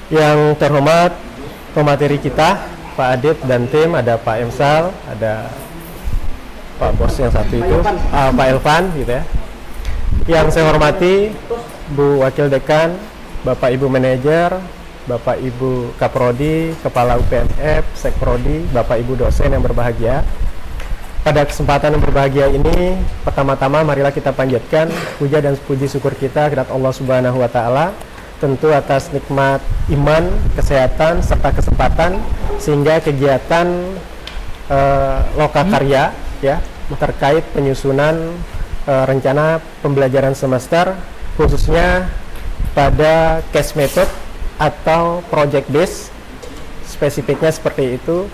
Yang terhormat pemateri kita, Pak Adit dan tim, ada Pak Emsal, ada Pak Bos yang satu itu, Pak Elvan gitu ya. Yang saya hormati Bu Wakil Dekan, Bapak Ibu Manajer, Bapak Ibu Kaprodi, Kepala UPNF, Sekprodi, Bapak Ibu dosen yang berbahagia. Pada kesempatan yang berbahagia ini, pertama-tama marilah kita panjatkan puja dan puji syukur kita kepada Allah Subhanahu wa taala, tentu atas nikmat iman, kesehatan serta kesempatan sehingga kegiatan lokakarya ya terkait penyusunan rencana pembelajaran semester khususnya pada case method atau project base, spesifiknya seperti itu.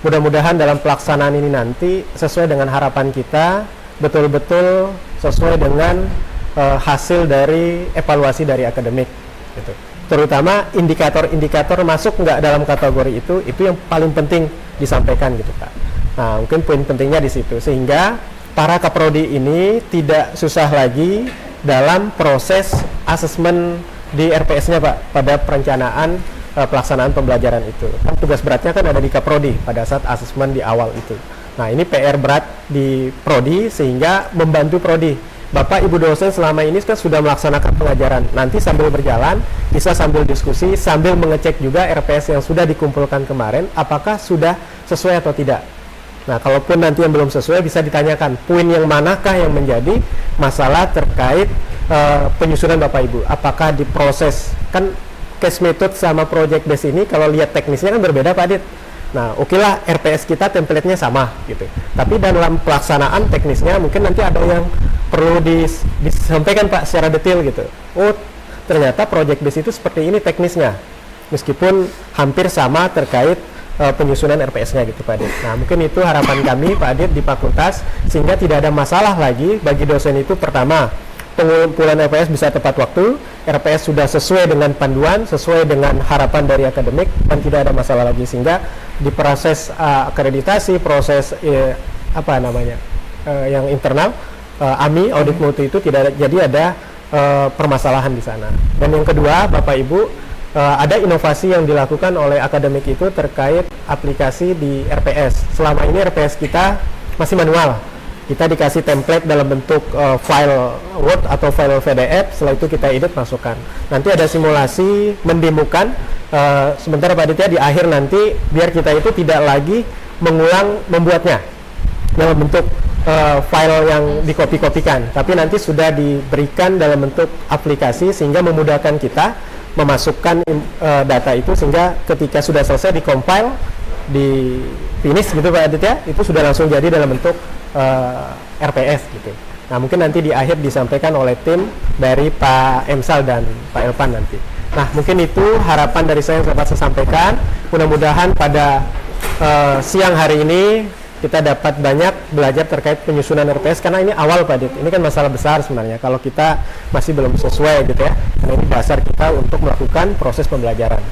Mudah-mudahan dalam pelaksanaan ini nanti sesuai dengan harapan kita, betul-betul sesuai dengan hasil dari evaluasi dari akademik gitu. Terutama indikator-indikator masuk nggak dalam kategori itu yang paling penting disampaikan gitu Pak. Nah mungkin poin pentingnya di situ sehingga para kaprodi ini tidak susah lagi dalam proses asesmen di RPS-nya Pak pada perencanaan pelaksanaan pembelajaran itu. Kan tugas beratnya kan ada di kaprodi pada saat asesmen di awal itu. Nah ini PR berat di prodi sehingga membantu prodi. Bapak Ibu dosen selama ini kan sudah melaksanakan pengajaran. Nanti sambil berjalan bisa sambil diskusi, sambil mengecek juga RPS yang sudah dikumpulkan kemarin apakah sudah sesuai atau tidak. Nah kalaupun nanti yang belum sesuai bisa ditanyakan poin yang manakah yang menjadi masalah terkait penyusunan Bapak Ibu. Apakah diproses kan case method sama project base ini kalau lihat teknisnya kan berbeda Pak Adit. Nah oke lah RPS kita template-nya sama gitu. Tapi dalam pelaksanaan teknisnya mungkin nanti ada yang perlu disampaikan Pak secara detail gitu. Oh ternyata project base itu seperti ini teknisnya. Meskipun hampir sama terkait penyusunan RPS-nya gitu Pak Adit. Nah mungkin itu harapan kami Pak Adit di fakultas sehingga tidak ada masalah lagi bagi dosen itu. Pertama, pengumpulan RPS bisa tepat waktu, RPS sudah sesuai dengan panduan, sesuai dengan harapan dari akademik dan tidak ada masalah lagi sehingga di proses akreditasi, proses yang internal AMI audit mutu itu tidak jadi ada permasalahan di sana. Dan yang kedua Bapak Ibu, ada inovasi yang dilakukan oleh akademik itu terkait aplikasi di RPS. Selama ini RPS kita masih manual. Kita dikasih template dalam bentuk file Word atau file PDF, setelah itu kita edit masukkan. Nanti ada simulasi mendemokan, sementara Pak Aditya di akhir nanti biar kita itu tidak lagi mengulang membuatnya dalam bentuk file yang dikopi-kopikan, tapi nanti sudah diberikan dalam bentuk aplikasi sehingga memudahkan kita memasukkan data itu sehingga ketika sudah selesai di-compile, di finish gitu Pak Aditya, itu sudah langsung jadi dalam bentuk RPS gitu. Nah mungkin nanti di akhir disampaikan oleh tim dari Pak Emsal dan Pak Elvan nanti. Nah mungkin itu harapan dari saya yang dapat saya sampaikan. Mudah-mudahan pada siang hari ini kita dapat banyak belajar terkait penyusunan RPS karena ini awal Pak Dit. Ini kan masalah besar sebenarnya kalau kita masih belum sesuai gitu ya. Karena ini dasar kita untuk melakukan proses pembelajaran.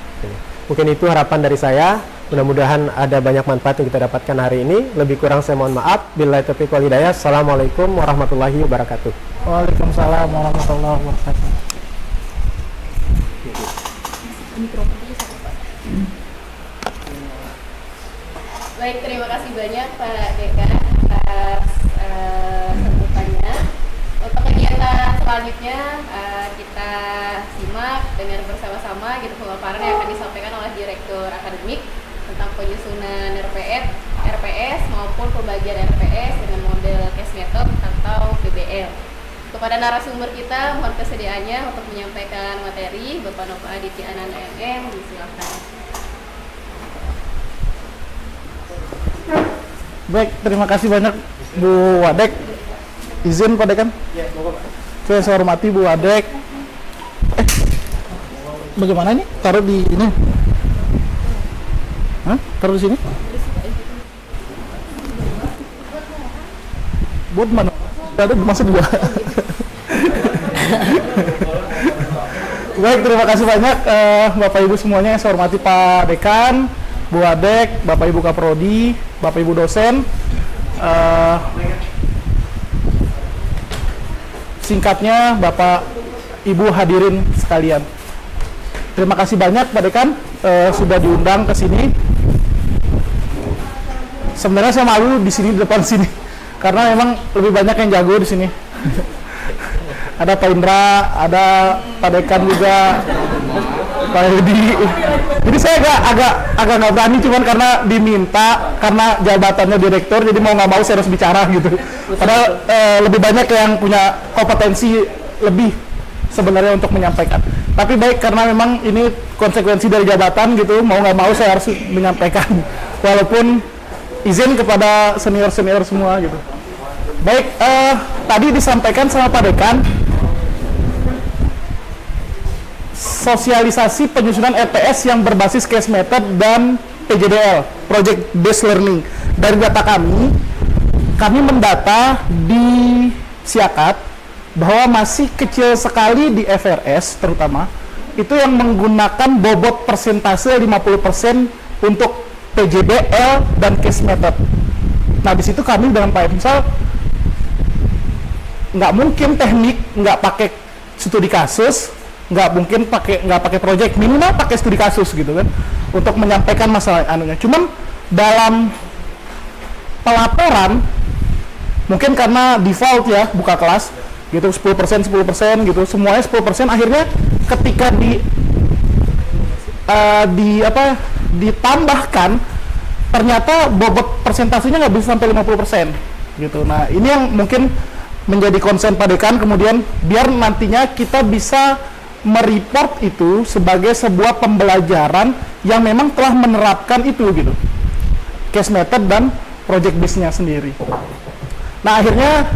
Mungkin itu harapan dari saya. Mudah-mudahan ada banyak manfaat yang kita dapatkan hari ini. Lebih kurang saya mohon maaf. Billahi taufiq wal hidayah. Assalamualaikum warahmatullahi wabarakatuh. Waalaikumsalam warahmatullahi wabarakatuh. Baik, terima kasih banyak Pak Dekan atas sambutannya. Untuk kegiatan selanjutnya kita simak dengar bersama-sama gitu pemaparan yang akan disampaikan oleh Direktur Akademik tentang penyusunan RPS maupun pembagian RPS dengan model case method atau PBL. Kepada narasumber kita mohon kesediaannya untuk menyampaikan materi. Bapak Nova Aditya Ananda MM, silakan. Baik, terima kasih banyak Bu Wadek. Izin Pak Dekan? Ya, Bapak. Saya hormati Bu Wadek. Bagaimana ini? Taruh di ini? Hah? Taruh di sini? Buat mana? Ada masuk juga. Baik, terima kasih banyak Bapak Ibu semuanya yang saya hormati Pak Dekan, Bu Wadek, Bapak Ibu Kaprodi, Bapak Ibu dosen. Singkatnya Bapak Ibu hadirin sekalian, terima kasih banyak Pak Dekan sudah diundang ke sini. Sebenarnya saya malu di sini, di depan sini, karena memang lebih banyak yang jago di sini. Ada Pak Indra, ada Pak Dekan juga, Pak Yudi. Jadi saya agak nggak berani, cuman karena diminta, karena jabatannya direktur, jadi mau nggak mau saya harus bicara gitu. Padahal lebih banyak yang punya kompetensi lebih sebenarnya untuk menyampaikan. Tapi baik, karena memang ini konsekuensi dari jabatan gitu, mau nggak mau saya harus menyampaikan, walaupun izin kepada senior-senior semua gitu. Baik, tadi disampaikan sama Pak Dekan sosialisasi penyusunan RPS yang berbasis case method dan PJDL, Project Based Learning. Dari data kami mendata di Siakat bahwa masih kecil sekali di FRS terutama, itu yang menggunakan bobot persentase 50% untuk PJDL dan case method. Nah, di situ kami dengan Pak Emsal nggak mungkin teknik nggak pakai studi kasus, nggak pakai project, minimal pakai studi kasus gitu kan untuk menyampaikan masalah anunya. Cuman dalam pelaporan mungkin karena default ya buka kelas gitu 10% gitu, semuanya 10%, akhirnya ketika ditambahkan ternyata bobot persentasenya nggak bisa sampai 50% gitu. Nah, ini yang mungkin menjadi konsen Pak Dekan, kemudian biar nantinya kita bisa mereport itu sebagai sebuah pembelajaran yang memang telah menerapkan itu gitu, case method dan project base-nya sendiri. Nah, akhirnya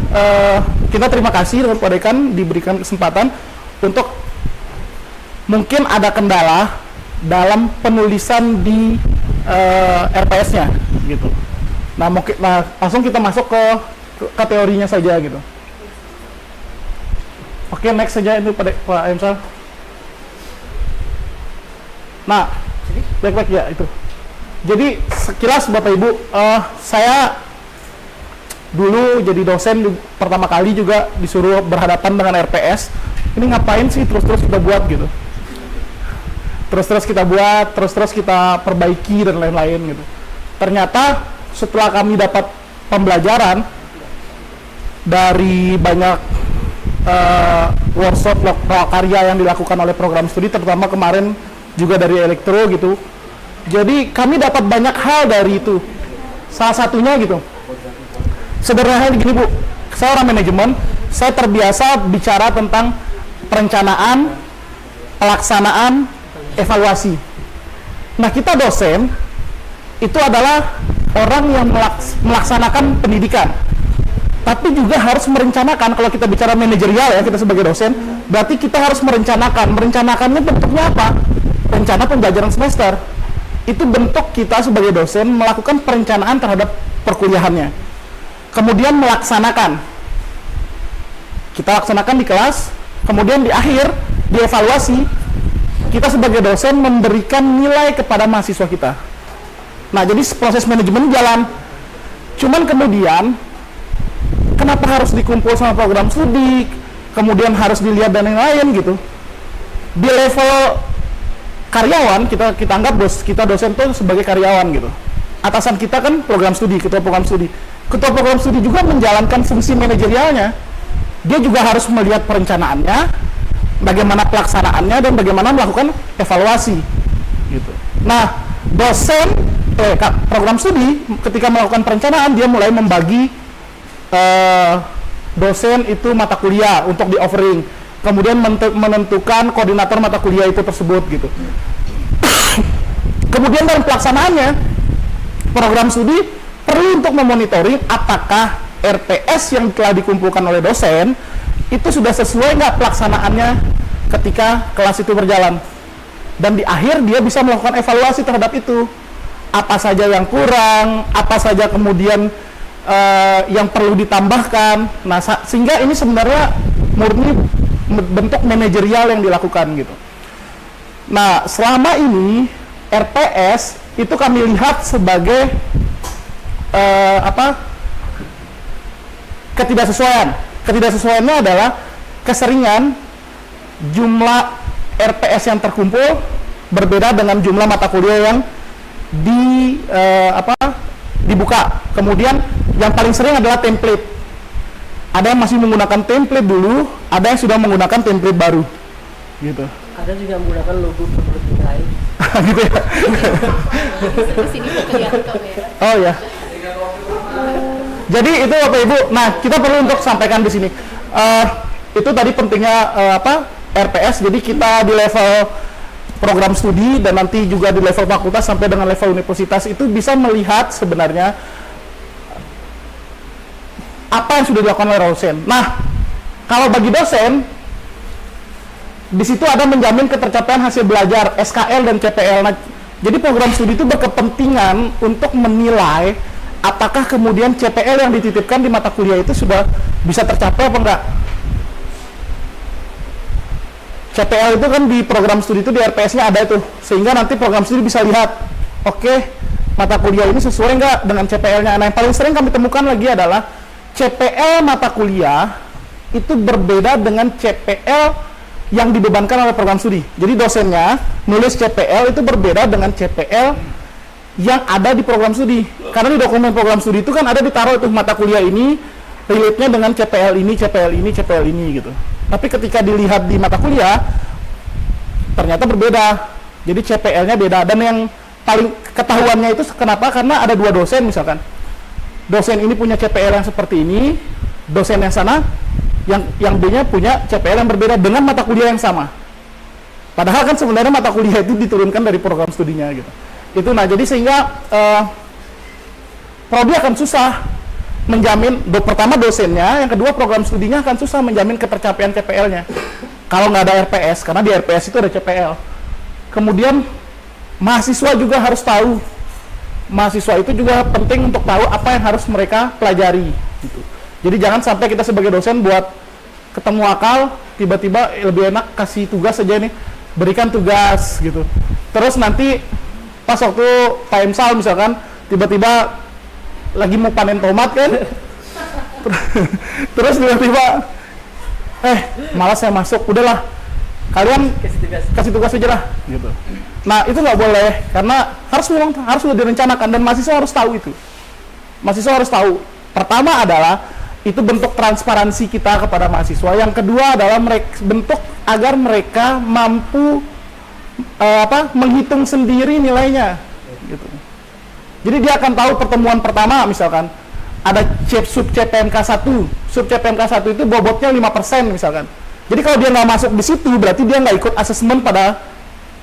kita terima kasih dengan Pak Dekan diberikan kesempatan untuk mungkin ada kendala dalam penulisan di RPS-nya gitu. Nah, langsung kita masuk ke teorinya saja gitu. Oke, next saja itu Pak Emsal. Nah, baik-baik ya itu. Jadi sekilas Bapak Ibu, saya dulu jadi dosen pertama kali juga disuruh berhadapan dengan RPS. Ini ngapain sih terus-terus kita buat gitu? Terus-terus kita buat, terus-terus kita perbaiki dan lain-lain gitu. Ternyata setelah kami dapat pembelajaran dari banyak workshop karya yang dilakukan oleh program studi, terutama kemarin juga dari elektro gitu. Jadi kami dapat banyak hal dari itu. Salah satunya gitu, sederhananya gini Bu, saya orang manajemen, saya terbiasa bicara tentang perencanaan, pelaksanaan, evaluasi. Nah, kita dosen itu adalah orang yang melaksanakan pendidikan, tapi juga harus merencanakan. Kalau kita bicara manajerial ya, kita sebagai dosen, berarti kita harus merencanakan. Merencanakannya bentuknya apa? Rencana pembelajaran semester. Itu bentuk kita sebagai dosen melakukan perencanaan terhadap perkuliahannya. Kemudian melaksanakan. Kita laksanakan di kelas, kemudian di akhir, dievaluasi, kita sebagai dosen memberikan nilai kepada mahasiswa kita. Nah, jadi proses manajemen jalan. Cuman kemudian kenapa harus dikumpul sama program studi, kemudian harus dilihat dan lain-lain gitu. Di level karyawan, kita anggap kita dosen tuh sebagai karyawan gitu. Atasan kita kan program studi, ketua program studi. Ketua program studi juga menjalankan fungsi manajerialnya. Dia juga harus melihat perencanaannya, bagaimana pelaksanaannya, dan bagaimana melakukan evaluasi gitu. Nah, program studi ketika melakukan perencanaan, dia mulai membagi dosen itu mata kuliah untuk di offering, kemudian menentukan koordinator mata kuliah itu tersebut gitu. Kemudian dalam pelaksanaannya, program studi perlu untuk memonitoring apakah RPS yang telah dikumpulkan oleh dosen itu sudah sesuai nggak pelaksanaannya ketika kelas itu berjalan. Dan di akhir dia bisa melakukan evaluasi terhadap itu, apa saja yang kurang, apa saja kemudian yang perlu ditambahkan. Nah, sehingga ini sebenarnya murni bentuk manajerial yang dilakukan gitu. Nah, selama ini RPS itu kami lihat sebagai ketidaksesuaian. Ketidaksesuaiannya adalah keseringan jumlah RPS yang terkumpul berbeda dengan jumlah mata kuliah yang dibuka. Kemudian yang paling sering adalah template. Ada yang masih menggunakan template dulu, ada yang sudah menggunakan template baru. Gitu. Ada juga menggunakan logo seperti lain. Gitu ya. Kesini kelihatan kok ya. Oh ya. Jadi itu Bapak Ibu. Nah, kita perlu untuk sampaikan di sini. Itu tadi pentingnya RPS. Jadi kita di level program studi dan nanti juga di level fakultas sampai dengan level universitas itu bisa melihat sebenarnya apa yang sudah dilakukan oleh dosen. Nah, kalau bagi dosen di situ ada menjamin ketercapaian hasil belajar SKL dan CPL. Nah, jadi program studi itu berkepentingan untuk menilai apakah kemudian CPL yang dititipkan di mata kuliah itu sudah bisa tercapai apa enggak. CPL itu kan di program studi itu di RPS-nya ada itu, sehingga nanti program studi bisa lihat, oke, mata kuliah ini sesuai enggak dengan CPL-nya. Nah, yang paling sering kami temukan lagi adalah CPL mata kuliah itu berbeda dengan CPL yang dibebankan oleh program studi. Jadi dosennya nulis CPL itu berbeda dengan CPL yang ada di program studi. Karena di dokumen program studi itu kan ada ditaruh itu mata kuliah ini relate-nya dengan CPL ini, CPL ini, CPL ini gitu. Tapi ketika dilihat di mata kuliah ternyata berbeda. Jadi CPL-nya beda, dan yang paling ketahuannya itu kenapa? Karena ada dua dosen misalkan. Dosen ini punya CPL yang seperti ini, dosen yang sana yang B-nya punya CPL yang berbeda dengan mata kuliah yang sama. Padahal kan sebenarnya mata kuliah itu diturunkan dari program studinya gitu. Itu nah, jadi sehingga prodi akan susah menjamin, pertama dosennya, yang kedua program studinya akan susah menjamin ketercapaian CPL-nya kalau nggak ada RPS, karena di RPS itu ada CPL. Kemudian mahasiswa juga harus tahu, mahasiswa itu juga penting untuk tahu apa yang harus mereka pelajari gitu. Jadi jangan sampai kita sebagai dosen buat ketemu akal, tiba-tiba lebih enak kasih tugas saja nih, berikan tugas gitu. Terus nanti pas waktu Pak Emsal misalkan, tiba-tiba lagi mau panen tomat kan, terus tiba-tiba malas saya masuk, udahlah kalian kasih tugas aja lah gitu. Nah itu nggak boleh, karena harus sudah direncanakan, dan mahasiswa harus tahu itu. Mahasiswa harus tahu. Pertama adalah itu bentuk transparansi kita kepada mahasiswa. Yang kedua adalah bentuk agar mereka mampu menghitung sendiri nilainya gitu. Jadi dia akan tahu pertemuan pertama misalkan ada sub CPMK 1. Sub CPMK 1 itu bobotnya 5% misalkan. Jadi kalau dia nggak masuk di situ, berarti dia nggak ikut asesmen pada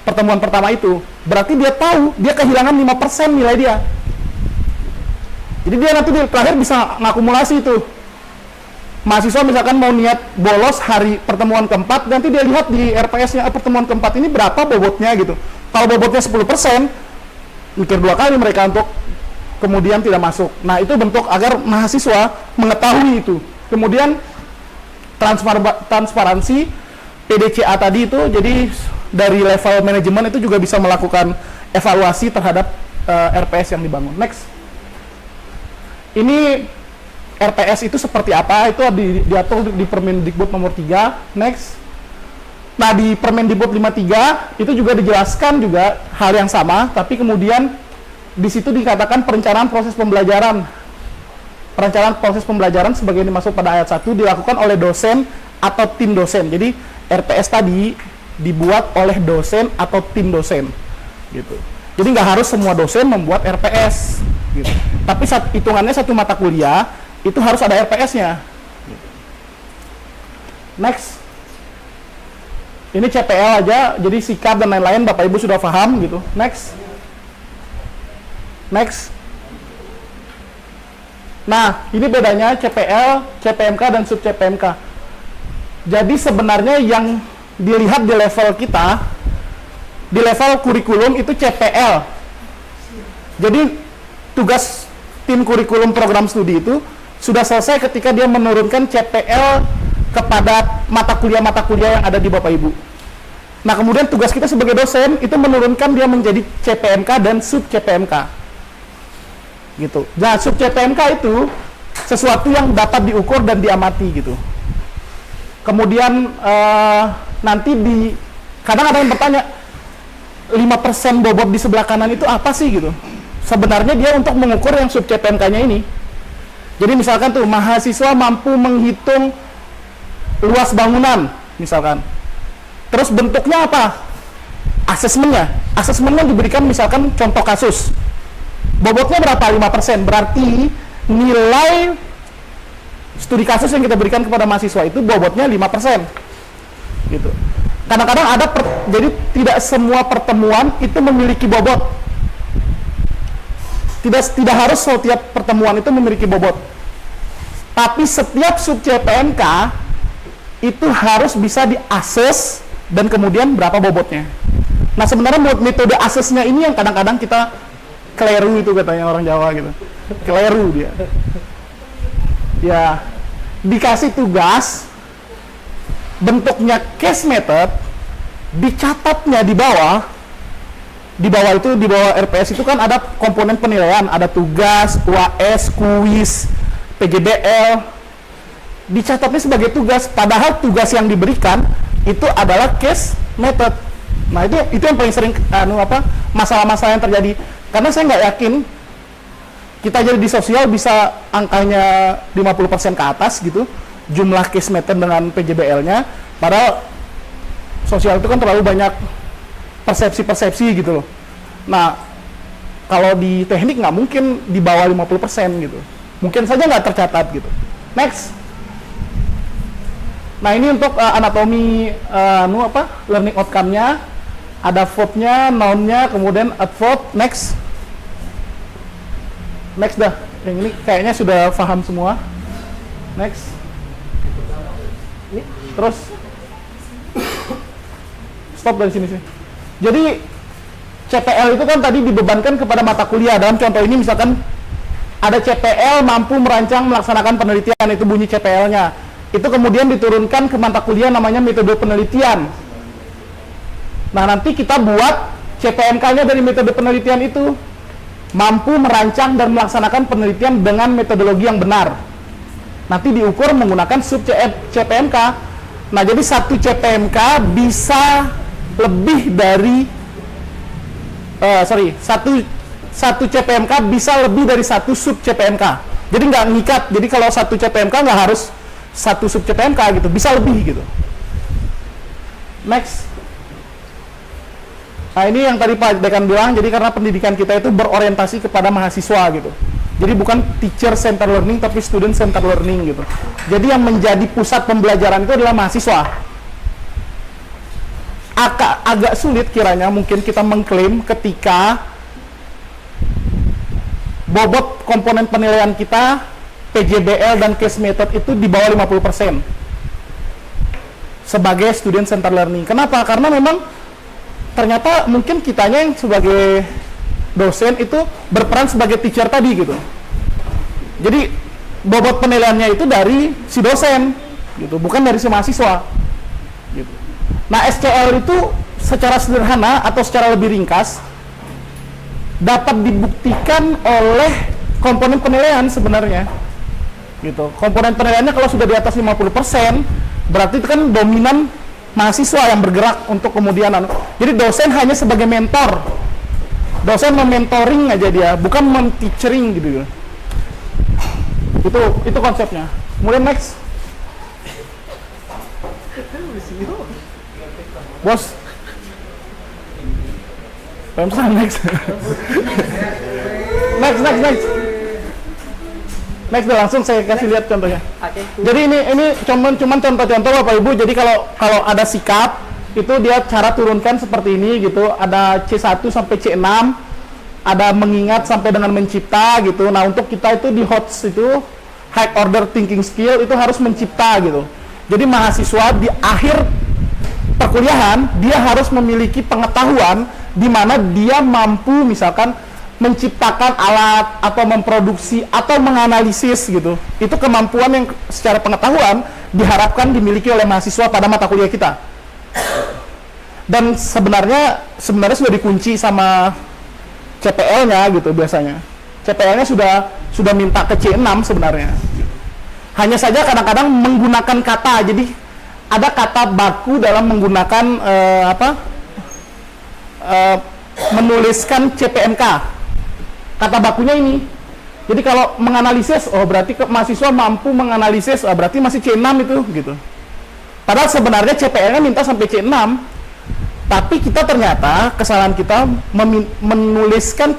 pertemuan pertama itu. Berarti dia tahu dia kehilangan 5% nilai dia. Jadi dia nanti di terakhir bisa ngakumulasi itu. Mahasiswa misalkan mau niat bolos hari pertemuan keempat, nanti dia lihat di RPS-nya pertemuan keempat ini berapa bobotnya gitu. Kalau bobotnya 10%, mikir dua kali mereka untuk kemudian tidak masuk. Nah itu bentuk agar mahasiswa mengetahui itu. Kemudian transparansi PDCA tadi itu, jadi dari level manajemen itu juga bisa melakukan evaluasi terhadap RPS yang dibangun. Next. Ini RPS itu seperti apa? Itu diatur di Permendikbud nomor 3. Next. Nah, di Permendikbud 53 itu juga dijelaskan juga hal yang sama, tapi kemudian di situ dikatakan perencanaan proses pembelajaran. Perencanaan proses pembelajaran sebagai yang dimaksud pada ayat 1 dilakukan oleh dosen atau tim dosen. Jadi RPS tadi dibuat oleh dosen atau tim dosen gitu. Jadi nggak harus semua dosen membuat RPS gitu. Tapi hitungannya satu mata kuliah itu harus ada RPS-nya. Next. Ini CPL aja, jadi sikap dan lain-lain Bapak Ibu sudah paham gitu. Next. Next. Nah, ini bedanya CPL, CPMK, dan sub CPMK. Jadi sebenarnya yang dilihat di level kita, di level kurikulum itu CPL. Jadi tugas tim kurikulum program studi itu sudah selesai ketika dia menurunkan CPL kepada mata kuliah yang ada di Bapak Ibu. Nah, kemudian tugas kita sebagai dosen itu menurunkan dia menjadi CPMK dan sub CPMK. Gitu. Nah, sub CPMK itu sesuatu yang dapat diukur dan diamati gitu. Kemudian nanti kadang ada yang bertanya, 5% bobot di sebelah kanan itu apa sih gitu. Sebenarnya dia untuk mengukur yang sub CPMK-nya ini. Jadi misalkan tuh mahasiswa mampu menghitung luas bangunan misalkan. Terus bentuknya apa? Asesmennya diberikan misalkan contoh kasus. Bobotnya berapa? 5%. Berarti nilai studi kasus yang kita berikan kepada mahasiswa itu bobotnya 5%. Gitu. Kadang-kadang ada jadi tidak semua pertemuan itu memiliki bobot. Tidak harus setiap pertemuan itu memiliki bobot. Tapi setiap sub CPMK itu harus bisa diakses dan kemudian berapa bobotnya. Nah, sebenarnya metode aksesnya ini yang kadang-kadang kita keliru itu katanya orang Jawa gitu. Keliru dia. Ya, dikasih tugas bentuknya case method, dicatatnya di bawah itu di bawah RPS itu kan ada komponen penilaian, ada tugas, UAS, kuis, PJBL. Dicatatnya sebagai tugas, padahal tugas yang diberikan itu adalah case method. Nah, itu yang paling sering masalah-masalah yang terjadi. Karena saya nggak yakin kita jadi di sosial bisa angkanya 50% ke atas gitu, jumlah case method dengan PJBL-nya, padahal sosial itu kan terlalu banyak persepsi-persepsi gitu loh. Nah, kalau di teknik nggak mungkin di bawah 50% gitu. Mungkin saja nggak tercatat gitu. Next. Nah, ini untuk anatomi learning outcome-nya. Ada verb-nya, noun-nya, kemudian adverb. Next. Next dah. Yang ini kayaknya sudah paham semua. Next. Terus stop dari sini sih. Jadi CPL itu kan tadi dibebankan kepada mata kuliah. Dalam contoh ini misalkan ada CPL mampu merancang melaksanakan penelitian, itu bunyi CPL-nya. Itu kemudian diturunkan ke mata kuliah namanya metode penelitian. Nah, nanti kita buat CPMK-nya dari metode penelitian itu, mampu merancang dan melaksanakan penelitian dengan metodologi yang benar. Nanti diukur menggunakan sub CPMK. Nah, jadi satu CPMK bisa lebih dari satu CPMK bisa lebih dari satu sub CPMK. Jadi nggak ngikat. Jadi kalau satu CPMK nggak harus satu sub CPMK gitu, bisa lebih gitu. Next. Nah, ini yang tadi Pak Dekan bilang, jadi karena pendidikan kita itu berorientasi kepada mahasiswa gitu. Jadi bukan teacher center learning tapi student center learning gitu. Jadi yang menjadi pusat pembelajaran itu adalah mahasiswa. Agak sulit kiranya mungkin kita mengklaim ketika bobot komponen penilaian kita PJBL dan case method itu di bawah 50% sebagai student center learning. Kenapa? Karena memang ternyata mungkin kitanya yang sebagai dosen itu berperan sebagai teacher tadi gitu. Jadi bobot penilaiannya itu dari si dosen gitu, bukan dari si mahasiswa gitu. Nah, SCL itu secara sederhana atau secara lebih ringkas dapat dibuktikan oleh komponen penilaian sebenarnya gitu. Komponen penilaiannya kalau sudah di atas 50% berarti itu kan dominan mahasiswa yang bergerak untuk kemudian. Jadi dosen hanya sebagai mentor. Dosen mementoring aja dia, bukan men-teachering gitu. Itu konsepnya. Kemudian next. Bos. Pemesan next. next. Next deh, langsung saya kasih lihat contohnya. Jadi ini cuman contoh-contoh Bapak Ibu. Jadi kalau ada sikap itu dia cara turunkan seperti ini gitu. Ada C1 sampai C6, ada mengingat sampai dengan mencipta gitu. Nah, untuk kita itu di HOTS itu high order thinking skill itu harus mencipta gitu. Jadi mahasiswa di akhir perkuliahan dia harus memiliki pengetahuan di mana dia mampu misalkan menciptakan alat atau memproduksi atau menganalisis gitu. Itu kemampuan yang secara pengetahuan diharapkan dimiliki oleh mahasiswa pada mata kuliah kita. Dan sebenarnya sudah dikunci sama CPL-nya gitu biasanya. CPL-nya sudah minta ke C6 sebenarnya. Hanya saja kadang-kadang menggunakan kata. Jadi ada kata baku dalam menggunakan menuliskan CPMK. Kata bakunya ini. Jadi kalau menganalisis, oh berarti mahasiswa mampu menganalisis, oh berarti masih C6 itu gitu. Padahal sebenarnya CPL-nya minta sampai C6. Tapi kita ternyata kesalahan kita menuliskan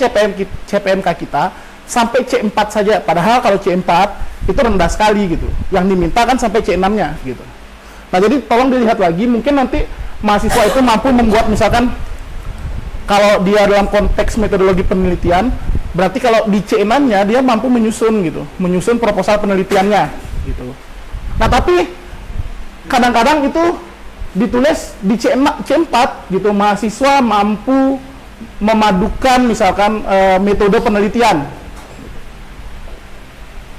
CPMK kita sampai C4 saja. Padahal kalau C4 itu rendah sekali gitu. Yang diminta kan sampai C6-nya gitu. Nah, jadi tolong dilihat lagi, mungkin nanti mahasiswa itu mampu membuat misalkan kalau dia dalam konteks metodologi penelitian, berarti kalau di C6-nya dia mampu menyusun gitu, menyusun proposal penelitiannya gitu. Nah, tapi kadang-kadang itu ditulis di C4 gitu, mahasiswa mampu memadukan misalkan metode penelitian.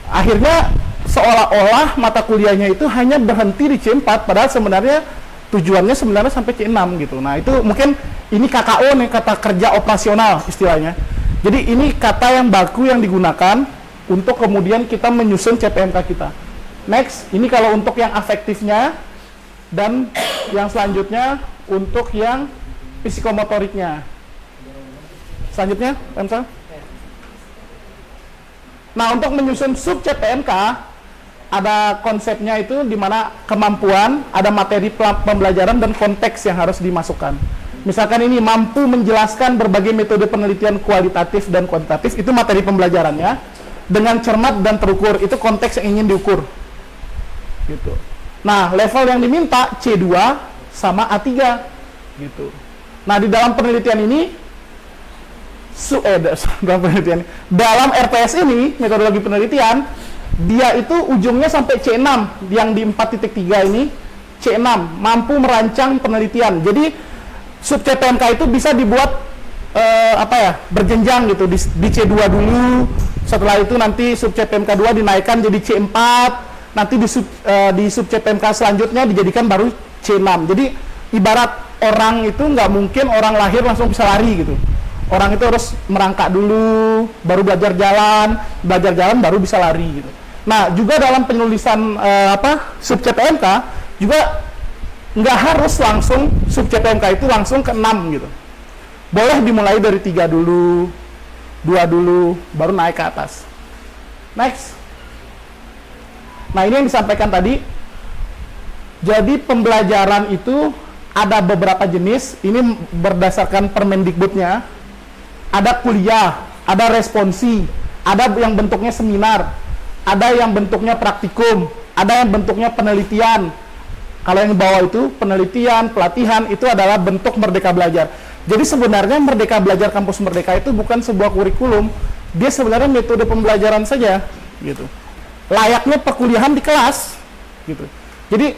Akhirnya seolah-olah mata kuliahnya itu hanya berhenti di C4, padahal sebenarnya tujuannya sebenarnya sampai C6 gitu. Nah, itu mungkin ini KKO nih, kata kerja operasional istilahnya. Jadi ini kata yang baku yang digunakan untuk kemudian kita menyusun CPMK kita. Next, ini kalau untuk yang afektifnya, dan yang selanjutnya untuk yang psikomotoriknya. Selanjutnya, Pemsa. Nah, untuk menyusun sub CPMK ada konsepnya itu di mana kemampuan, ada materi pembelajaran dan konteks yang harus dimasukkan. Misalkan ini mampu menjelaskan berbagai metode penelitian kualitatif dan kuantitatif, itu materi pembelajarannya, dengan cermat dan terukur, itu konteks yang ingin diukur. Gitu. Nah, level yang diminta C2 sama A3 gitu. Nah, di dalam penelitian ini dalam RTS ini, metodologi penelitian, dia itu ujungnya sampai C6, yang di 4.3 ini C6, mampu merancang penelitian. Jadi sub CPMK itu bisa dibuat berjenjang gitu, di C2 dulu, setelah itu nanti sub CPMK 2 dinaikkan jadi C4, nanti di sub CPMK selanjutnya dijadikan baru C6. Jadi ibarat orang itu nggak mungkin orang lahir langsung bisa lari gitu. Orang itu harus merangkak dulu, baru belajar jalan baru bisa lari gitu. Nah, juga dalam penulisan sub CPMK juga nggak harus langsung sub CPMK itu langsung ke 6 gitu. Boleh dimulai dari 3 dulu, 2 dulu, baru naik ke atas. Next. Nah, ini yang disampaikan tadi. Jadi pembelajaran itu ada beberapa jenis, ini berdasarkan Permendikbudnya. Ada kuliah, ada responsi, ada yang bentuknya seminar, ada yang bentuknya praktikum, ada yang bentuknya penelitian. Kalau yang di bawah itu penelitian, pelatihan, itu adalah bentuk Merdeka Belajar. Jadi sebenarnya Merdeka Belajar Kampus Merdeka itu bukan sebuah kurikulum, dia sebenarnya metode pembelajaran saja gitu. Layaknya perkuliahan di kelas gitu. Jadi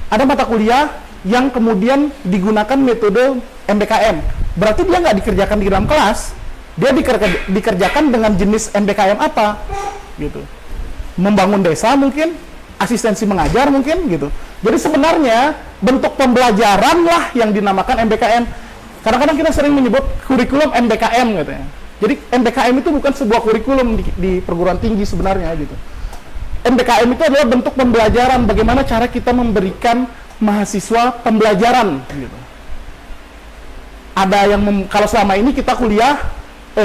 ada mata kuliah yang kemudian digunakan metode MBKM. Berarti dia nggak dikerjakan di dalam kelas, dia dikerjakan dengan jenis MBKM apa gitu. Membangun desa mungkin, asistensi mengajar mungkin gitu. Jadi sebenarnya bentuk pembelajaran lah yang dinamakan MBKM. Kadang-kadang kita sering menyebut kurikulum MBKM gitu ya. Jadi MBKM itu bukan sebuah kurikulum di perguruan tinggi sebenarnya gitu. MBKM itu adalah bentuk pembelajaran, bagaimana cara kita memberikan mahasiswa pembelajaran gitu. Ada yang kalau selama ini kita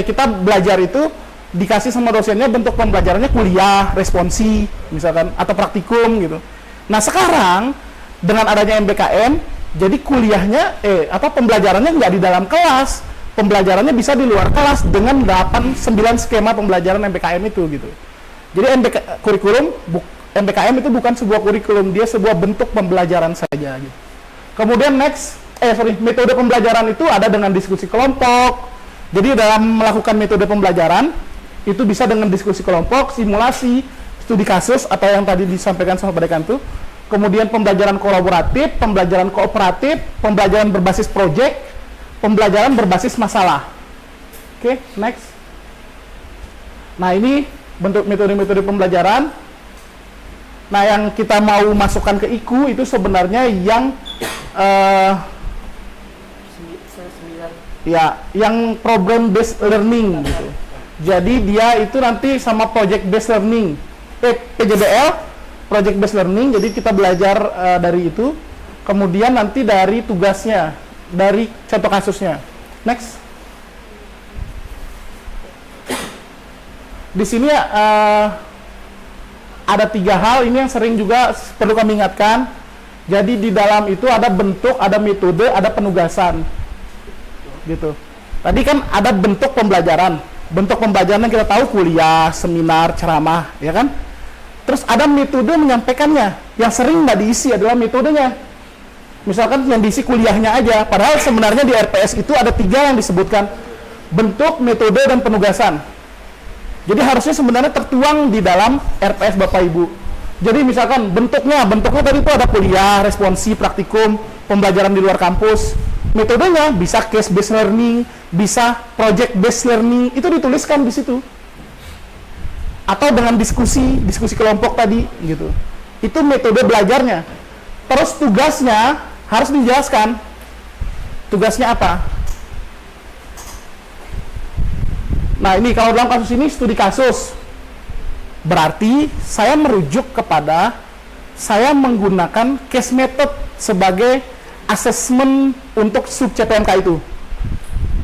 kita belajar itu dikasih sama dosennya bentuk pembelajarannya kuliah, responsi misalkan, atau praktikum gitu. Nah, sekarang dengan adanya MBKM, jadi kuliahnya pembelajarannya nggak di dalam kelas, pembelajarannya bisa di luar kelas dengan 8-9 skema pembelajaran MBKM itu gitu. Jadi MBKM itu bukan sebuah kurikulum, dia sebuah bentuk pembelajaran saja gitu. Kemudian metode pembelajaran itu ada dengan diskusi kelompok. Jadi dalam melakukan metode pembelajaran itu bisa dengan diskusi kelompok, simulasi, studi kasus, atau yang tadi disampaikan sama Pak Dekan itu. Kemudian pembelajaran kolaboratif, pembelajaran kooperatif, pembelajaran berbasis proyek, pembelajaran berbasis masalah. Oke, next. Nah, ini bentuk metode-metode pembelajaran. Nah, yang kita mau masukkan ke IKU itu sebenarnya yang yang problem based learning gitu. Jadi dia itu nanti sama project based learning, PJBL, project based learning. Jadi kita belajar dari itu, kemudian nanti dari tugasnya, dari contoh kasusnya. Next. Di sini ada 3 hal ini yang sering juga perlu kami ingatkan. Jadi di dalam itu ada bentuk, ada metode, ada penugasan. Gitu. Tadi kan ada bentuk pembelajaran. Bentuk pembelajaran yang kita tahu kuliah, seminar, ceramah, ya kan? Terus ada metode menyampaikannya. Yang sering nggak diisi adalah metodenya. Misalkan yang diisi kuliahnya aja. Padahal sebenarnya di RPS itu ada 3 yang disebutkan. Bentuk, metode, dan penugasan. Jadi harusnya sebenarnya tertuang di dalam RPS Bapak Ibu. Jadi misalkan bentuknya tadi itu ada kuliah, responsi, praktikum, pembelajaran di luar kampus. Metodenya bisa case based learning, bisa project based learning, itu dituliskan di situ. Atau dengan diskusi kelompok tadi gitu. Itu metode belajarnya. Terus tugasnya harus dijelaskan. Tugasnya apa? Nah, ini kalau dalam kasus ini studi kasus. Berarti saya merujuk kepada saya menggunakan case method sebagai assessment untuk sub CPMK itu.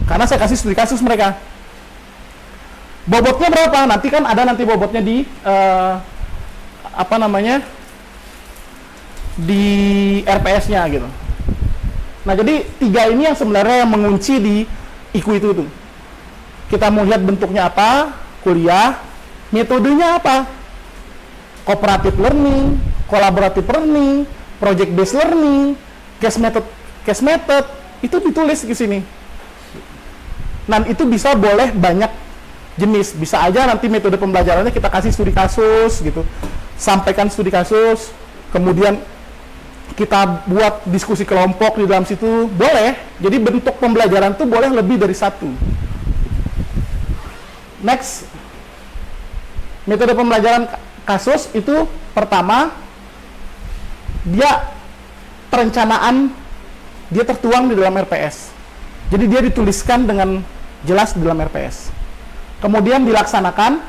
Karena saya kasih studi kasus mereka. Bobotnya berapa? Nanti kan ada bobotnya di di RPS-nya gitu. Nah, jadi 3 ini yang sebenarnya yang mengunci di IKU itu tuh. Kita mau lihat bentuknya apa, kuliah, metodenya apa? Cooperative learning, collaborative learning, project based learning, case method itu ditulis di sini. Dan itu bisa boleh banyak jenis. Bisa aja nanti metode pembelajarannya kita kasih studi kasus gitu. Sampaikan studi kasus, kemudian kita buat diskusi kelompok di dalam situ, boleh. Jadi bentuk pembelajaran itu boleh lebih dari 1. Next. Metode pembelajaran kasus itu pertama, dia perencanaan, dia tertuang di dalam RPS. Jadi dia dituliskan dengan jelas di dalam RPS. Kemudian dilaksanakan,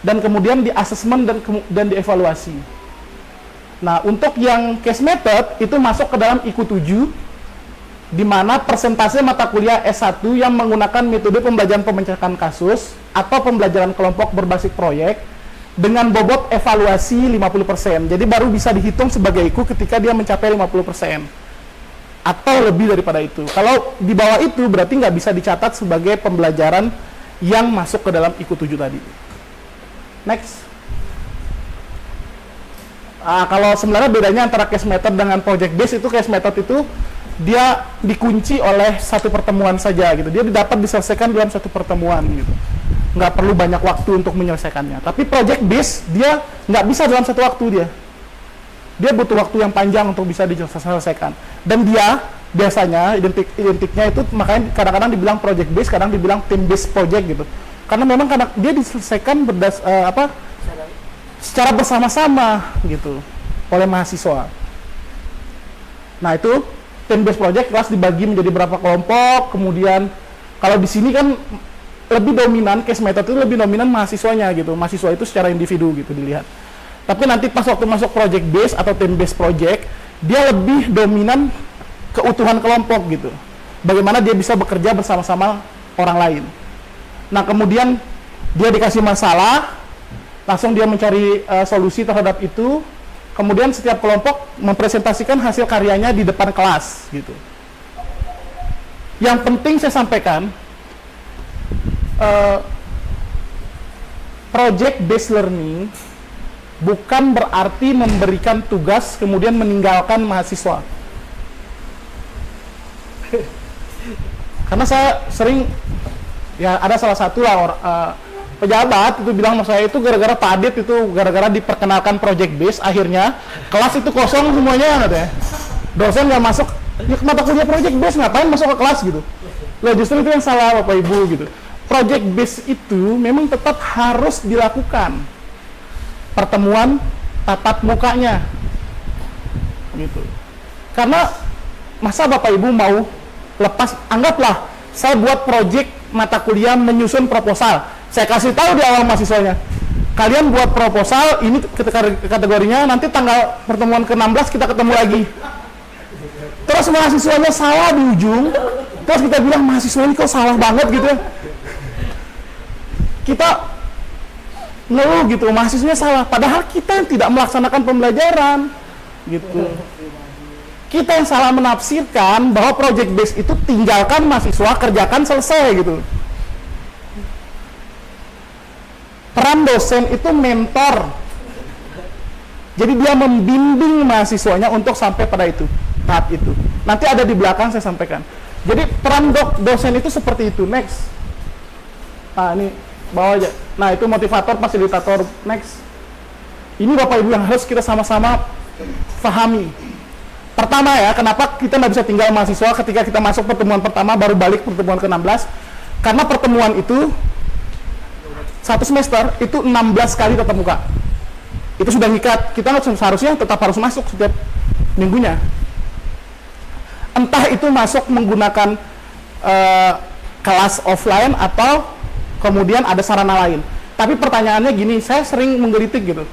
dan kemudian di assessment dan dievaluasi. Nah, untuk yang case method itu masuk ke dalam IKU 7, di mana persentase mata kuliah S1 yang menggunakan metode pembelajaran pemecahkan kasus atau pembelajaran kelompok berbasis proyek dengan bobot evaluasi 50%. Jadi baru bisa dihitung sebagai IKU ketika dia mencapai 50%. Atau lebih daripada itu. Kalau di bawah itu berarti nggak bisa dicatat sebagai pembelajaran yang masuk ke dalam IKU 7 tadi. Next. Kalau sebenarnya bedanya antara case method dengan project based itu, case method itu dia dikunci oleh satu pertemuan saja gitu. Dia dapat diselesaikan dalam satu pertemuan gitu. Nggak perlu banyak waktu untuk menyelesaikannya. Tapi project based dia nggak bisa dalam satu waktu dia butuh waktu yang panjang untuk bisa diselesaikan. Dan dia biasanya identiknya itu makanya kadang-kadang dibilang project based, kadang dibilang team based project gitu. Karena memang dia diselesaikan secara bersama-sama gitu oleh mahasiswa. Nah, itu team based project kelas dibagi menjadi berapa kelompok. Kemudian kalau di sini kan lebih dominan case method itu lebih dominan mahasiswanya gitu. Mahasiswa itu secara individu gitu dilihat. Tapi nanti pas waktu masuk project based atau team based project, dia lebih dominan keutuhan kelompok gitu. Bagaimana dia bisa bekerja bersama-sama orang lain. Nah, kemudian dia dikasih masalah, langsung dia mencari solusi terhadap itu. Kemudian setiap kelompok mempresentasikan hasil karyanya di depan kelas gitu. Yang penting saya sampaikan, project based learning bukan berarti memberikan tugas kemudian meninggalkan mahasiswa. Karena saya sering, ya ada salah satu lah pejabat itu bilang sama saya itu gara-gara Pak Adit itu gara-gara diperkenalkan project base, akhirnya kelas itu kosong semuanya katanya. Dosen nggak masuk, ya mata kuliah project base ngapain masuk ke kelas gitu. Loh, justru itu yang salah Bapak Ibu gitu. Project base itu memang tetap harus dilakukan. Pertemuan tatap mukanya gitu. Karena masa Bapak Ibu mau lepas, anggaplah saya buat project mata kuliah menyusun proposal. Saya kasih tahu di awal mahasiswanya, kalian buat proposal ini kategorinya, nanti tanggal pertemuan ke-16 kita ketemu lagi. Terus mahasiswanya salah di ujung, Terus kita bilang mahasiswa ini kok salah banget gitu. Kita ngeluh gitu, mahasiswanya salah. Padahal kita yang tidak melaksanakan pembelajaran gitu. Kita yang salah menafsirkan bahwa project base itu tinggalkan mahasiswa, kerjakan, selesai gitu. Peran dosen itu mentor. Jadi dia membimbing mahasiswanya untuk sampai pada itu, tahap itu. Nanti ada di belakang saya sampaikan. Jadi peran dosen itu seperti itu. Next. Nah ini bawa aja. Nah itu motivator, fasilitator. Next. Ini Bapak Ibu yang harus kita sama-sama pahami. Pertama ya, kenapa kita nggak bisa tinggal mahasiswa ketika kita masuk pertemuan pertama baru balik pertemuan ke-16? Karena pertemuan itu satu semester itu 16 kali tatap muka. Itu sudah ngikat. Kita seharusnya tetap harus masuk setiap minggunya. Entah itu masuk menggunakan kelas offline atau kemudian ada sarana lain. Tapi pertanyaannya gini, saya sering menggelitik gitu.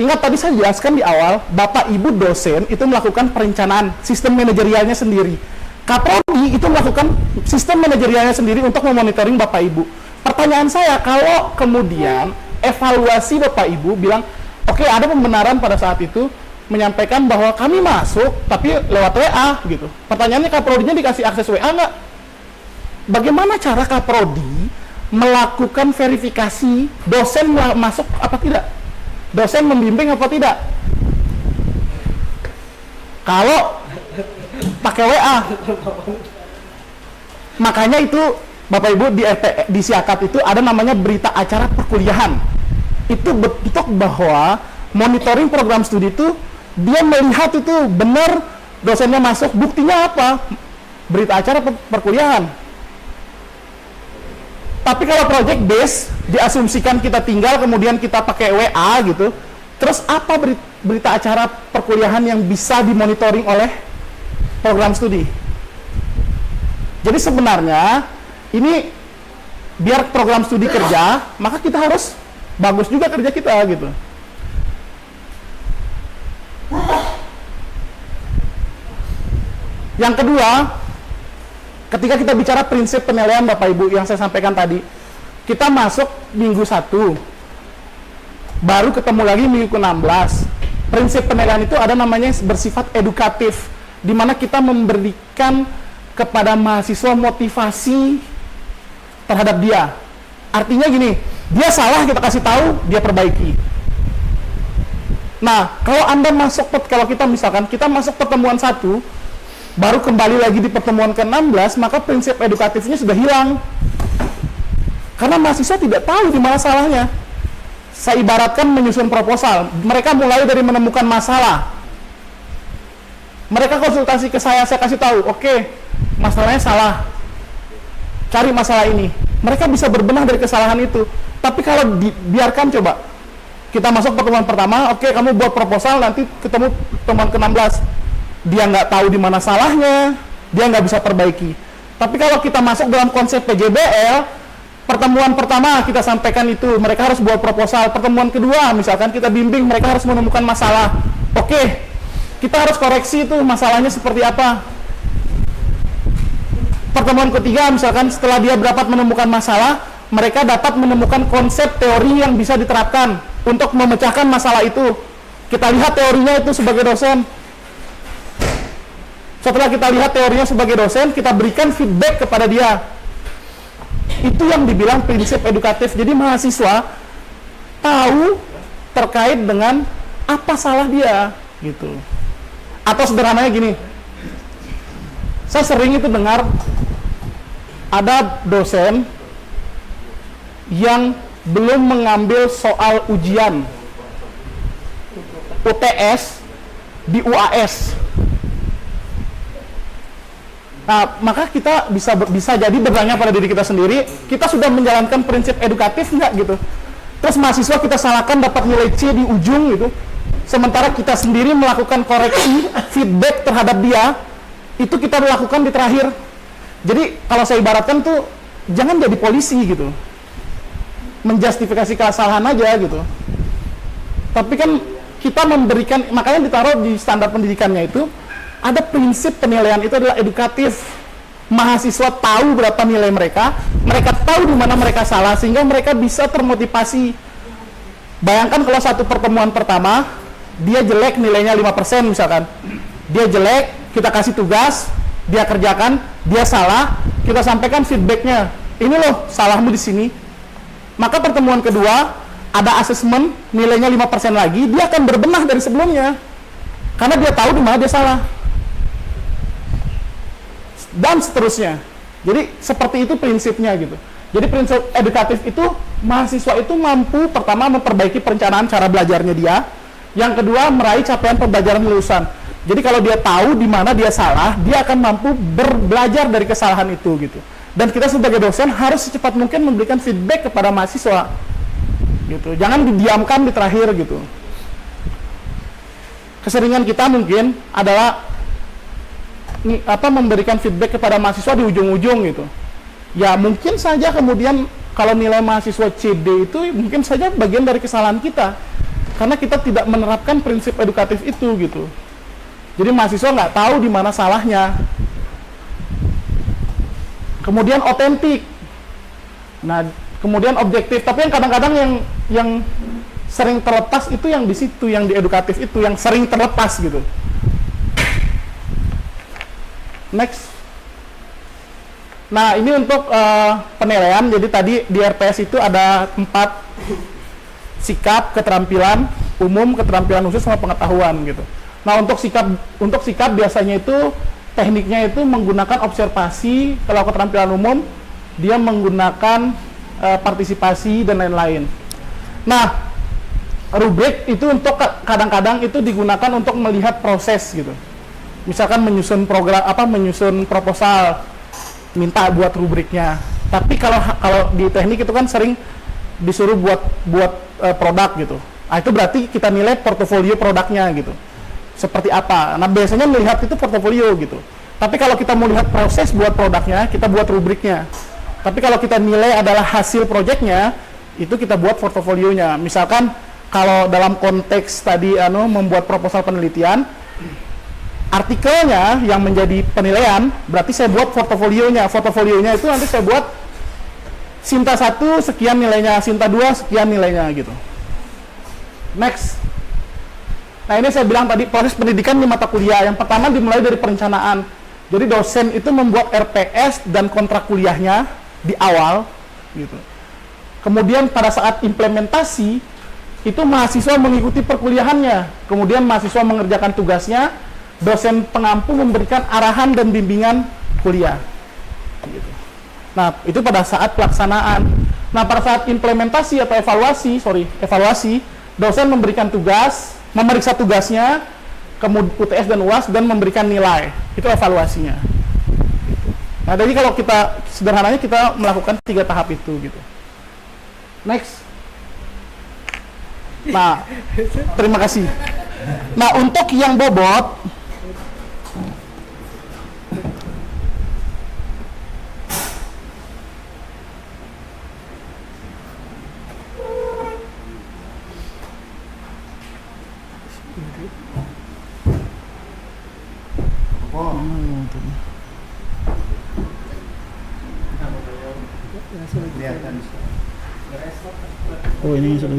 Ingat tadi saya jelaskan di awal, Bapak Ibu dosen itu melakukan perencanaan sistem manajerialnya sendiri. Kaprodi itu melakukan sistem manajerialnya sendiri untuk memonitoring Bapak Ibu. Pertanyaan saya, kalau kemudian evaluasi Bapak Ibu bilang, oke, ada pembenaran pada saat itu, menyampaikan bahwa kami masuk tapi lewat WA gitu. Pertanyaannya, Kaprodinya dikasih akses WA nggak? Bagaimana cara Kaprodi melakukan verifikasi dosen masuk apa tidak? Dosen membimbing apa tidak? Kalau pakai WA. Makanya itu Bapak Ibu di Siakat itu ada namanya berita acara perkuliahan. Itu bentuk bahwa monitoring program studi itu dia melihat itu benar dosennya masuk. Buktinya apa? Berita acara perkuliahan. Tapi kalau project base diasumsikan kita tinggal kemudian kita pakai WA gitu. Terus apa berita acara perkuliahan yang bisa dimonitoring oleh program studi? Jadi sebenarnya ini biar program studi kerja, maka kita harus bagus juga kerja kita gitu. Yang kedua, ketika kita bicara prinsip penilaian Bapak Ibu yang saya sampaikan tadi, kita masuk minggu 1, baru ketemu lagi minggu ke-16. Prinsip penilaian itu ada namanya bersifat edukatif, di mana kita memberikan kepada mahasiswa motivasi terhadap dia. Artinya gini, dia salah kita kasih tahu, dia perbaiki. Nah, kalau kita misalkan kita masuk pertemuan 1, baru kembali lagi di pertemuan ke-16, maka prinsip edukatifnya sudah hilang. Karena mahasiswa tidak tahu di mana salahnya. Saya ibaratkan menyusun proposal. Mereka mulai dari menemukan masalah. Mereka konsultasi ke saya kasih tahu, oke, masalahnya salah. Cari masalah ini. Mereka bisa berbenah dari kesalahan itu. Tapi kalau dibiarkan coba, kita masuk pertemuan pertama, oke, kamu buat proposal, nanti ketemu pertemuan ke-16. Dia nggak tahu di mana salahnya, dia nggak bisa perbaiki. Tapi kalau kita masuk dalam konsep PJBL, pertemuan pertama kita sampaikan itu, mereka harus buat proposal. Pertemuan kedua, misalkan kita bimbing, mereka harus menemukan masalah. Oke, kita harus koreksi itu masalahnya seperti apa. Pertemuan ketiga, misalkan setelah dia dapat menemukan masalah, mereka dapat menemukan konsep teori yang bisa diterapkan untuk memecahkan masalah itu. Kita lihat teorinya itu sebagai dosen. Setelah kita lihat teorinya sebagai dosen, kita berikan feedback kepada dia. Itu yang dibilang prinsip edukatif. Jadi mahasiswa tahu terkait dengan apa salah dia, gitu. Atau sederhananya gini, saya sering itu dengar ada dosen yang belum mengambil soal ujian UTS di UAS. Nah, maka kita bisa jadi bertanya pada diri kita sendiri, kita sudah menjalankan prinsip edukatif nggak gitu? Terus mahasiswa kita salahkan dapat nilai C di ujung gitu, sementara kita sendiri melakukan koreksi, feedback terhadap dia, itu kita lakukan di terakhir. Jadi kalau saya ibaratkan tuh, jangan jadi polisi gitu, menjustifikasi kesalahan aja gitu. Tapi kan kita memberikan, makanya ditaruh di standar pendidikannya itu, ada prinsip penilaian itu adalah edukatif. mahasiswa tahu berapa nilai mereka tahu di mana mereka salah, sehingga mereka bisa termotivasi. Bayangkan kalau satu pertemuan pertama, dia jelek nilainya 5% misalkan. Dia jelek, kita kasih tugas, dia kerjakan, dia salah, kita sampaikan feedbacknya. Ini loh, salahmu di sini. Maka pertemuan kedua, ada asesmen, nilainya 5% lagi, dia akan berbenah dari sebelumnya. Karena dia tahu di mana dia salah. Dan seterusnya. Jadi seperti itu prinsipnya gitu. Jadi prinsip edukatif itu, mahasiswa itu mampu pertama memperbaiki perencanaan cara belajarnya dia, yang kedua meraih capaian pembelajaran lulusan. Jadi kalau dia tahu di mana dia salah, dia akan mampu belajar dari kesalahan itu gitu. Dan kita sebagai dosen harus secepat mungkin memberikan feedback kepada mahasiswa gitu. Jangan didiamkan di terakhir gitu. Keseringan kita mungkin adalah memberikan feedback kepada mahasiswa di ujung-ujung gitu. Ya mungkin saja kemudian kalau nilai mahasiswa CD itu mungkin saja bagian dari kesalahan kita, karena kita tidak menerapkan prinsip edukatif itu gitu. Jadi mahasiswa nggak tahu di mana salahnya. Kemudian otentik. Nah, kemudian objektif. Tapi yang kadang-kadang yang sering terlepas itu yang di situ, yang di edukatif itu yang sering terlepas gitu. Next. Nah, ini untuk penilaian. Jadi tadi di RPS itu ada 4 sikap, keterampilan umum, keterampilan khusus, sama pengetahuan gitu. Nah, untuk sikap biasanya itu tekniknya itu menggunakan observasi. Kalau keterampilan umum dia menggunakan partisipasi dan lain-lain. Nah, rubrik itu untuk kadang-kadang itu digunakan untuk melihat proses gitu. Misalkan menyusun menyusun proposal, minta buat rubriknya. Tapi kalau di teknik itu kan sering disuruh buat produk gitu. Nah, itu berarti kita nilai portofolio produknya gitu. Seperti apa? Nah, biasanya melihat itu portofolio gitu. Tapi kalau kita mau lihat proses buat produknya, kita buat rubriknya. Tapi kalau kita nilai adalah hasil proyeknya, itu kita buat portofolionya. Misalkan kalau dalam konteks tadi membuat proposal penelitian, artikelnya yang menjadi penilaian, berarti saya buat portofolionya. Portofolionya itu nanti saya buat Sinta 1 sekian nilainya, Sinta 2 sekian nilainya gitu. Next. Nah, ini saya bilang tadi proses pendidikan di mata kuliah. Yang pertama dimulai dari perencanaan. Jadi dosen itu membuat RPS dan kontrak kuliahnya di awal gitu. Kemudian pada saat implementasi itu mahasiswa mengikuti perkuliahannya. Kemudian mahasiswa mengerjakan tugasnya, dosen pengampu memberikan arahan dan bimbingan kuliah. Gitu. Nah, itu pada saat pelaksanaan. Nah, pada saat implementasi atau evaluasi, dosen memberikan tugas, memeriksa tugasnya, kemudian UTS dan UAS, dan memberikan nilai. Itu evaluasinya. Nah, jadi kalau kita sederhananya kita melakukan 3 tahap itu gitu. Next. Nah, terima kasih. Nah, untuk yang bobot, oh ini sudah.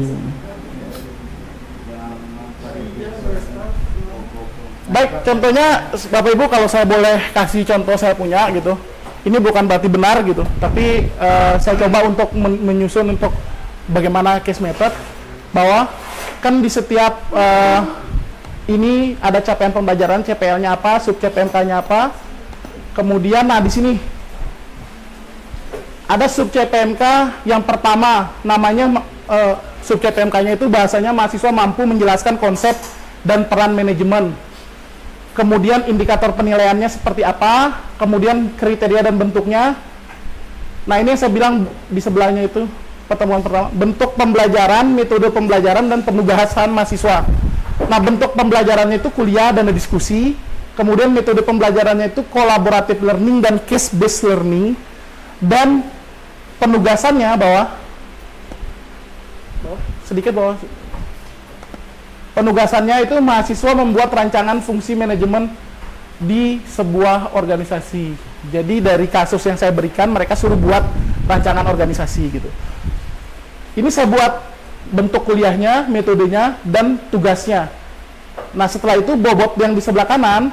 Baik, contohnya Bapak Ibu, kalau saya boleh kasih contoh saya punya gitu. Ini bukan berarti benar gitu, tapi saya coba untuk menyusun untuk bagaimana case method, bahwa kan di setiap ini ada capaian pembelajaran, CPL-nya apa, sub CPMK-nya apa. Kemudian nah di sini ada sub CPMK yang pertama, namanya sub CPMK-nya itu bahasanya mahasiswa mampu menjelaskan konsep dan peran manajemen. Kemudian indikator penilaiannya seperti apa, kemudian kriteria dan bentuknya. Nah, ini yang saya bilang di sebelahnya itu pertemuan pertama, bentuk pembelajaran, metode pembelajaran, dan penugasan mahasiswa. Nah, bentuk pembelajarannya itu kuliah dan diskusi, kemudian metode pembelajarannya itu collaborative learning dan case based learning, dan penugasannya penugasannya itu mahasiswa membuat rancangan fungsi manajemen di sebuah organisasi. Jadi dari kasus yang saya berikan, mereka suruh buat rancangan organisasi gitu. Ini saya buat bentuk kuliahnya, metodenya, dan tugasnya. Nah setelah itu bobot yang di sebelah kanan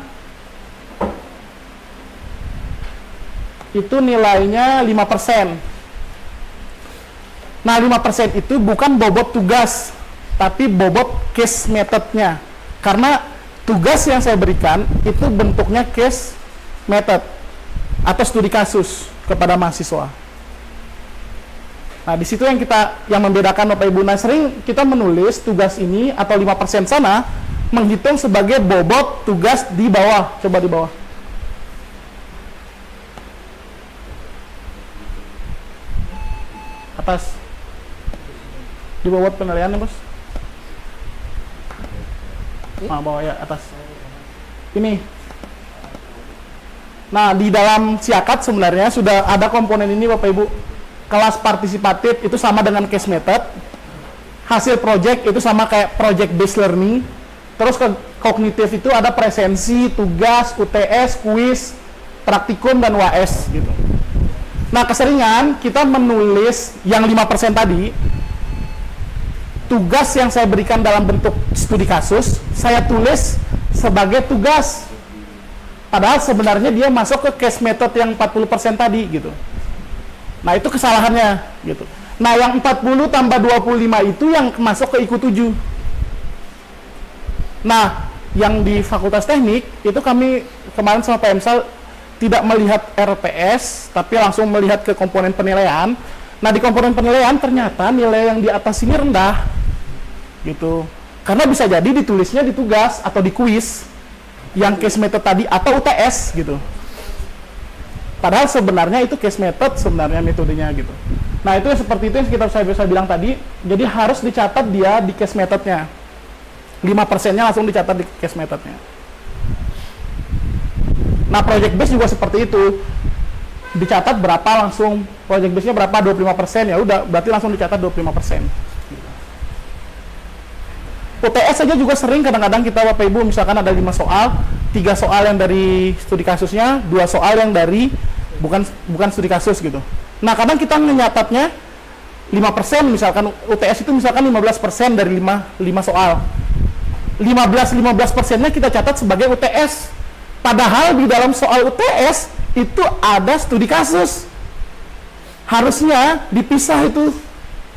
itu nilainya 5%. Nah 5% itu bukan bobot tugas, tapi bobot case methodnya. Karena tugas yang saya berikan itu bentuknya case method atau studi kasus kepada mahasiswa. Nah di situ yang membedakan Bapak Ibu. Nah sering kita menulis tugas ini atau 5% sana menghitung sebagai bobot tugas di bawah. Coba di bawah. Atas. Di bawah penilaian ya bos. Nah bawah ya atas. Ini. Nah di dalam siakat sebenarnya sudah ada komponen ini Bapak Ibu. Kelas partisipatif itu sama dengan case method. Hasil project itu sama kayak project based learning. Terus ke kognitif itu ada presensi, tugas, UTS, kuis, praktikum dan UAS gitu. Nah keseringan kita menulis yang 5% tadi, tugas yang saya berikan dalam bentuk studi kasus saya tulis sebagai tugas, padahal sebenarnya dia masuk ke case method yang 40% tadi gitu. Nah itu kesalahannya gitu. Nah yang 40 tambah 25 itu yang masuk ke IQ 7. Nah yang di Fakultas Teknik itu kami kemarin sama Pak Emsal tidak melihat RPS, tapi langsung melihat ke komponen penilaian. Nah di komponen penilaian ternyata nilai yang di atas ini rendah gitu, karena bisa jadi ditulisnya di tugas atau di kuis yang case method tadi atau UTS gitu, padahal sebenarnya itu case method sebenarnya metodenya gitu. Nah itu seperti itu yang saya bisa bilang tadi. Jadi harus dicatat dia di case methodnya, 5%-nya langsung dicatat di case methodnya. Nah project base juga seperti itu, dicatat berapa langsung, project base-nya berapa, 25%, ya udah berarti langsung dicatat 25%. UTS saja juga sering kadang-kadang kita Bapak Ibu misalkan ada 5 soal, 3 soal yang dari studi kasusnya, 2 soal yang dari bukan studi kasus gitu. Nah kadang kita menyatatnya 5%, misalkan UTS itu misalkan 15% dari 5 soal, 15%-nya kita catat sebagai UTS. Padahal di dalam soal UTS itu ada studi kasus. Harusnya dipisah itu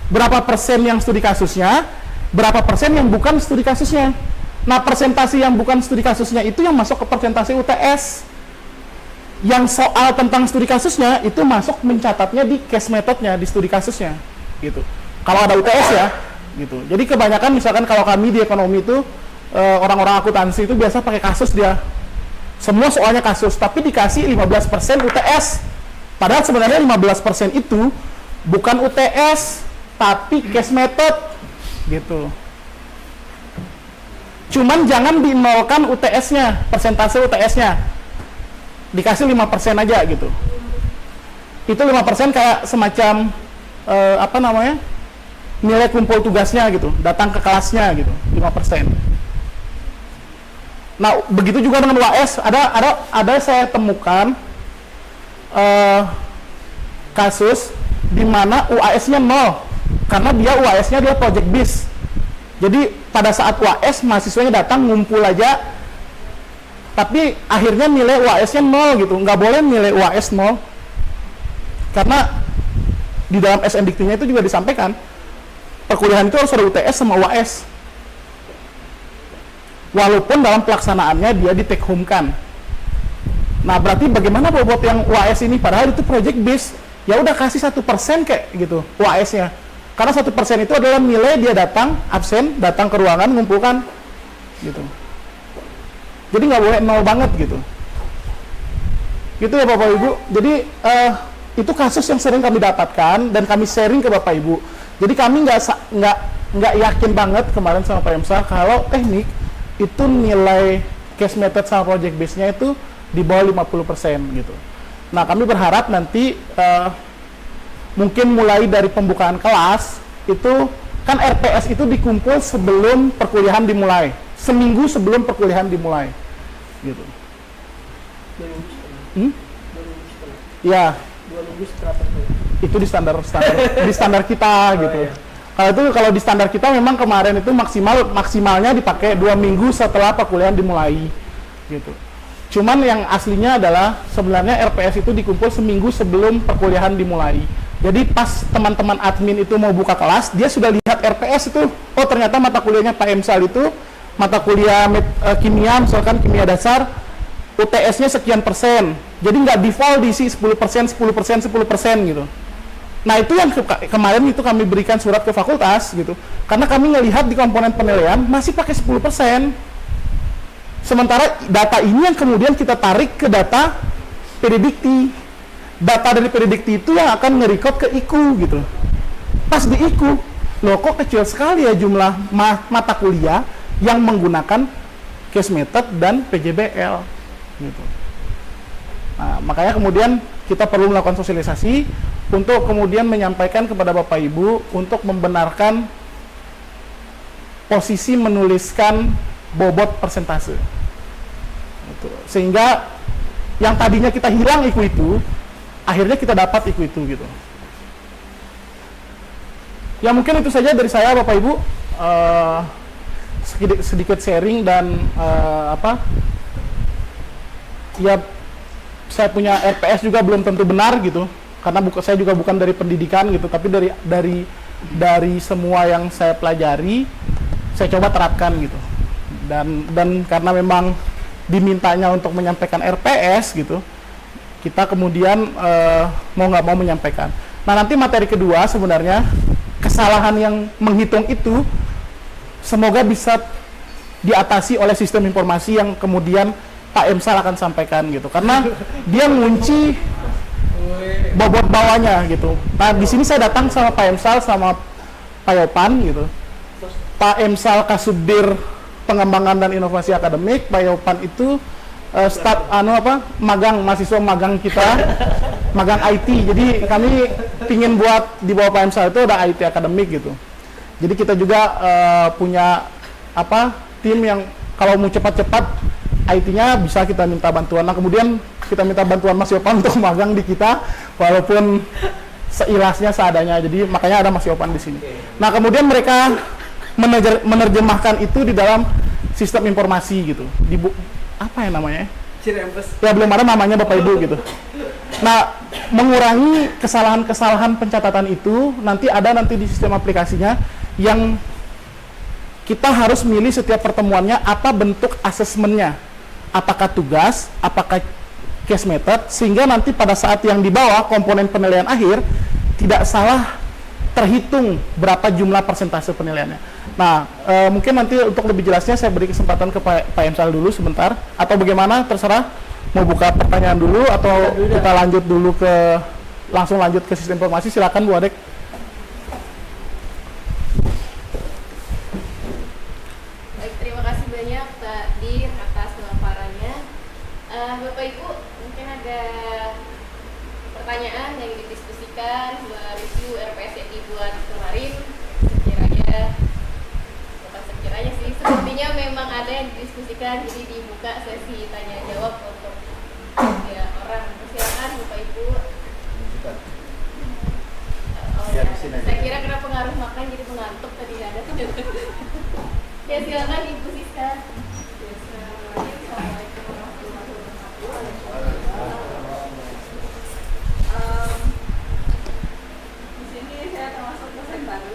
berapa persen yang studi kasusnya, berapa persen yang bukan studi kasusnya. Nah persentase yang bukan studi kasusnya itu yang masuk ke persentase UTS. Yang soal tentang studi kasusnya itu masuk mencatatnya di case methodnya, di studi kasusnya gitu. Kalau ada UTS ya gitu. Jadi kebanyakan misalkan kalau kami di ekonomi itu orang-orang akuntansi itu biasa pakai kasus dia. Semua soalnya kasus, tapi dikasih 15% UTS. Padahal sebenarnya 15% itu bukan UTS, tapi case method gitu. Cuman jangan dinolkan UTS-nya, persentase UTS-nya. Dikasih 5% aja gitu. Itu 5% kayak semacam nilai kumpul tugasnya gitu, datang ke kelasnya gitu, 5%. Nah, begitu juga dengan UAS. Ada saya temukan kasus di mana UAS-nya 0 karena dia UAS-nya dia project based. Jadi pada saat UAS mahasiswanya datang ngumpul aja, tapi akhirnya nilai UAS-nya 0 gitu. Nggak boleh nilai UAS 0 karena di dalam SNDikT-nya itu juga disampaikan perkuliahan itu harus ada UTS sama UAS. Walaupun dalam pelaksanaannya dia di take home kan. Nah berarti bagaimana bobot yang UAS ini, padahal itu project base, ya udah kasih 1% kayak gitu UAS-nya, karena 1% itu adalah nilai dia datang absen, datang ke ruangan ngumpulkan gitu. Jadi nggak boleh 0 banget gitu. Gitu ya Bapak Ibu. Jadi itu kasus yang sering kami dapatkan dan kami sharing ke Bapak Ibu. Jadi kami nggak yakin banget kemarin sama Pak Emsa kalau teknik itu nilai case method sama project base-nya itu di bawah 50% gitu. Nah kami berharap nanti mungkin mulai dari pembukaan kelas itu kan RPS itu dikumpul sebelum perkuliahan dimulai, seminggu sebelum perkuliahan dimulai gitu. Ya, 2 minggu setelah pertemuan. itu di standar di standar kita gitu. Iya. Kalau di standar kita memang kemarin itu maksimalnya dipakai 2 minggu setelah perkuliahan dimulai gitu. Cuman yang aslinya adalah sebenarnya RPS itu dikumpul seminggu sebelum perkuliahan dimulai. Jadi pas teman-teman admin itu mau buka kelas, dia sudah lihat RPS itu, oh ternyata mata kuliahnya Pak Emsal itu mata kuliah kimia, misalkan kimia dasar, UTS-nya sekian persen. Jadi nggak default diisi 10%, 10%, 10% gitu. Nah itu yang kemarin itu kami berikan surat ke fakultas gitu. Karena kami ngelihat di komponen penilaian masih pakai 10%. Sementara data ini yang kemudian kita tarik ke data predikti. Data dari predikti itu yang akan nge-record ke IKU gitu. Pas di IKU, loh kok kecil sekali ya jumlah mata kuliah yang menggunakan case method dan PJBL gitu. Nah, makanya kemudian kita perlu melakukan sosialisasi untuk kemudian menyampaikan kepada Bapak Ibu untuk membenarkan posisi menuliskan bobot persentase. Gitu. Sehingga yang tadinya kita hilang IKU itu, akhirnya kita dapat IKU itu gitu. Ya mungkin itu saja dari saya Bapak Ibu. Sedikit sharing dan ya saya punya RPS juga belum tentu benar gitu, karena saya juga bukan dari pendidikan gitu, tapi dari semua yang saya pelajari saya coba terapkan gitu, dan karena memang dimintanya untuk menyampaikan RPS gitu, kita kemudian mau nggak mau menyampaikan. Nah nanti materi kedua sebenarnya kesalahan yang menghitung itu semoga bisa diatasi oleh sistem informasi yang kemudian Pak Emsal akan sampaikan gitu, karena dia ngunci bobot bawahnya gitu. Nah di sini saya datang sama Pak Emsal sama Pak Yopan gitu. Pak Emsal Kasubdir Pengembangan dan Inovasi Akademik, Pak Yopan itu mahasiswa magang kita, magang IT. Jadi kami pingin buat di bawah Pak Emsal itu ada IT akademik gitu. Jadi kita juga punya tim yang kalau mau cepat-cepat IT-nya bisa kita minta bantuan. Nah kemudian kita minta bantuan Mas Yopan untuk magang di kita, walaupun seilasnya seadanya. Jadi makanya ada Mas Yopan di sini. Nah kemudian mereka menerjemahkan itu di dalam sistem informasi gitu. Apa ya namanya? Cirempes. Ya belum ada namanya Bapak Ibu gitu. Nah mengurangi kesalahan-kesalahan pencatatan itu nanti di sistem aplikasinya yang kita harus milih setiap pertemuannya apa bentuk asesmennya, apakah tugas, apakah case method, sehingga nanti pada saat yang dibawa komponen penilaian akhir tidak salah terhitung berapa jumlah persentase penilaiannya. Nah mungkin nanti untuk lebih jelasnya saya beri kesempatan ke Pak Emsal dulu sebentar, atau bagaimana terserah, mau buka pertanyaan dulu atau kita langsung lanjut ke sistem informasi. Silakan Bu Adek. Terima kasih banyak Pak Dir atas pemaparannya. Bapak Ibu, mungkin ada pertanyaan yang didiskusikan buat review RPS yang dibuat kemarin. Sekiranya sih, sepertinya memang ada yang didiskusikan, jadi dibuka sesi tanya jawab untuk ya orang. Silakan Bapak Ibu. Ya, saya kira kena pengaruh makan jadi mengantuk tadi ada. Ya silakan Ibu Siska. Assalamualaikum warahmatullahi wabarakatuh. Di sini saya termasuk dosen baru.